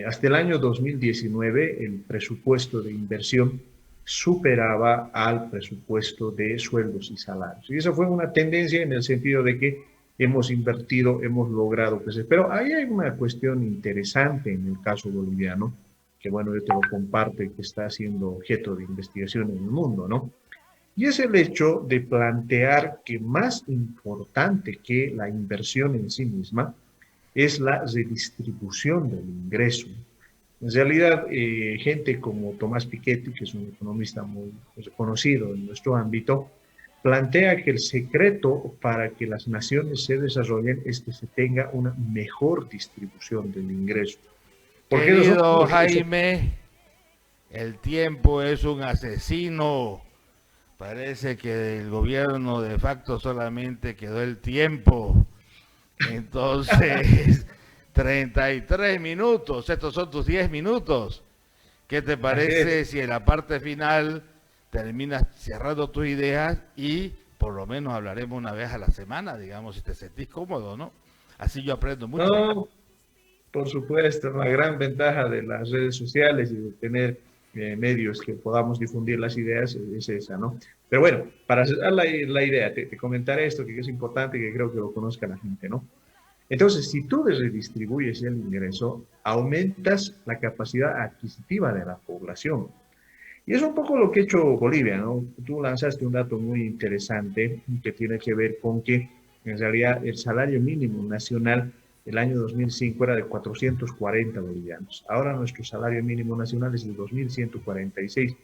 Hasta el año 2019, el presupuesto de inversión superaba al presupuesto de sueldos y salarios. Y esa fue una tendencia en el sentido de que hemos invertido, hemos logrado crecer. Pero ahí hay una cuestión interesante en el caso boliviano, bueno, yo te lo comparto y que está siendo objeto de investigación en el mundo, ¿no? Y es el hecho de plantear que más importante que la inversión en sí misma es la redistribución del ingreso. En realidad, gente como Tomás Piketty, que es un economista muy reconocido en nuestro ámbito, plantea que el secreto para que las naciones se desarrollen es que se tenga una mejor distribución del ingreso. Querido Jaime, el tiempo es un asesino. Parece que el gobierno de facto solamente quedó el tiempo. Entonces, 33 minutos, estos son tus 10 minutos. ¿Qué te parece si en la parte final terminas cerrando tus ideas y por lo menos hablaremos una vez a la semana, digamos, si te sentís cómodo, ¿no? Así yo aprendo mucho. No, por supuesto, la gran ventaja de las redes sociales y de tener medios que podamos difundir las ideas es esa, ¿no? Pero bueno, para cerrar la idea, te comentaré esto que es importante y que creo que lo conozca la gente, ¿no? Entonces, si tú redistribuyes el ingreso, aumentas la capacidad adquisitiva de la población. Y es un poco lo que ha hecho Bolivia, ¿no? Tú lanzaste un dato muy interesante que tiene que ver con que, en realidad, el salario mínimo nacional el año 2005 era de 440 bolivianos. Ahora nuestro salario mínimo nacional es de 2.146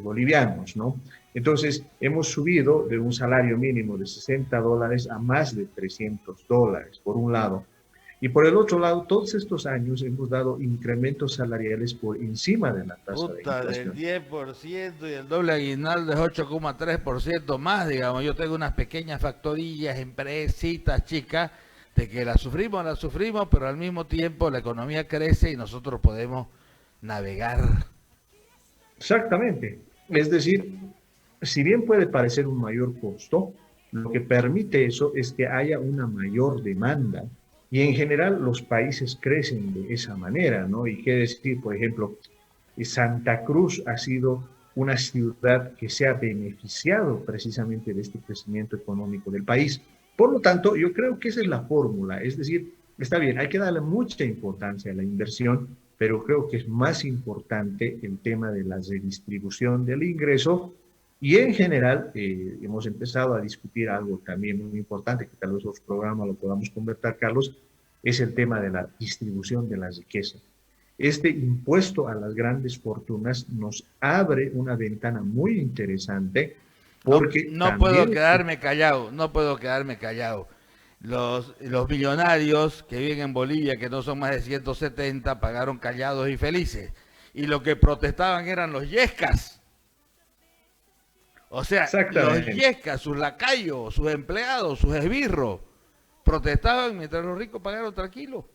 bolivianos, ¿no? Entonces, hemos subido de un salario mínimo de $60 a más de $300, por un lado. Y por el otro lado, todos estos años hemos dado incrementos salariales por encima de la tasa de inflación. Del 10% y el doble aguinaldo es 8,3% más, digamos. Yo tengo unas pequeñas factorías, empresitas chicas, de que la sufrimos, pero al mismo tiempo la economía crece y nosotros podemos navegar. Exactamente. Es decir, si bien puede parecer un mayor costo, lo que permite eso es que haya una mayor demanda. Y en general los países crecen de esa manera, ¿no? Y qué decir, por ejemplo, Santa Cruz ha sido una ciudad que se ha beneficiado precisamente de este crecimiento económico del país. Por lo tanto, yo creo que esa es la fórmula. Es decir, está bien, hay que darle mucha importancia a la inversión, pero creo que es más importante el tema de la redistribución del ingreso. Y en general, hemos empezado a discutir algo también muy importante, que tal vez otro programa lo podamos conversar, Carlos, es el tema de la distribución de la riqueza. Este impuesto a las grandes fortunas nos abre una ventana muy interesante, porque no puedo quedarme callado. Los millonarios que viven en Bolivia, que no son más de 170, pagaron callados y felices. Y lo que protestaban eran los yescas. O sea, los yescas, sus lacayos, sus empleados, sus esbirros, protestaban mientras los ricos pagaron tranquilos.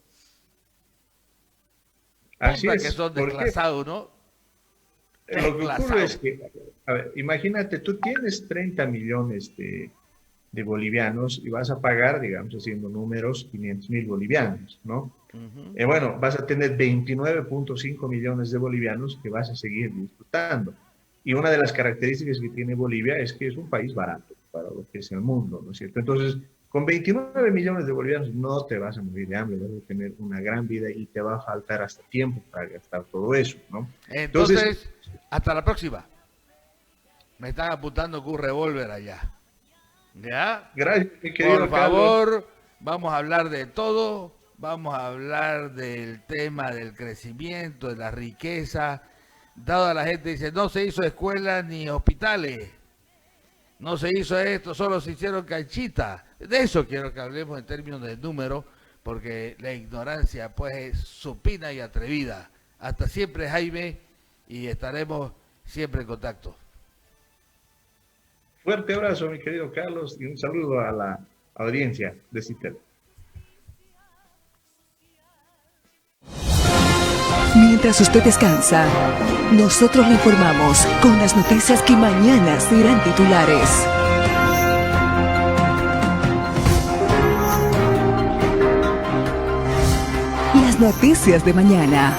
Así es. Que son desclasados, ¿no? Lo que ocurre es que, a ver, imagínate, tú tienes 30 millones de bolivianos y vas a pagar, digamos, haciendo números, 500,000 bolivianos, ¿no? Bueno, vas a tener 29.5 millones de bolivianos que vas a seguir disfrutando. Y una de las características que tiene Bolivia es que es un país barato para lo que es el mundo, ¿no es cierto? Entonces, con 29 millones de bolivianos no te vas a morir de hambre, vas a tener una gran vida y te va a faltar hasta tiempo para gastar todo eso, ¿no? Entonces, hasta la próxima. Me están apuntando con un revólver allá. ¿Ya? Gracias, mi querido Por favor, vamos a hablar de todo. Vamos a hablar del tema del crecimiento, de la riqueza. Dado a la gente dice, no se hizo escuelas ni hospitales. No se hizo esto, solo se hicieron canchitas. De eso quiero que hablemos en términos de número, porque la ignorancia pues es supina y atrevida. Hasta siempre, Jaime, y estaremos siempre en contacto. Fuerte abrazo, mi querido Carlos, y un saludo a la audiencia de CITEL. Mientras usted descansa, nosotros le informamos con las noticias que mañana serán titulares. Las noticias de mañana.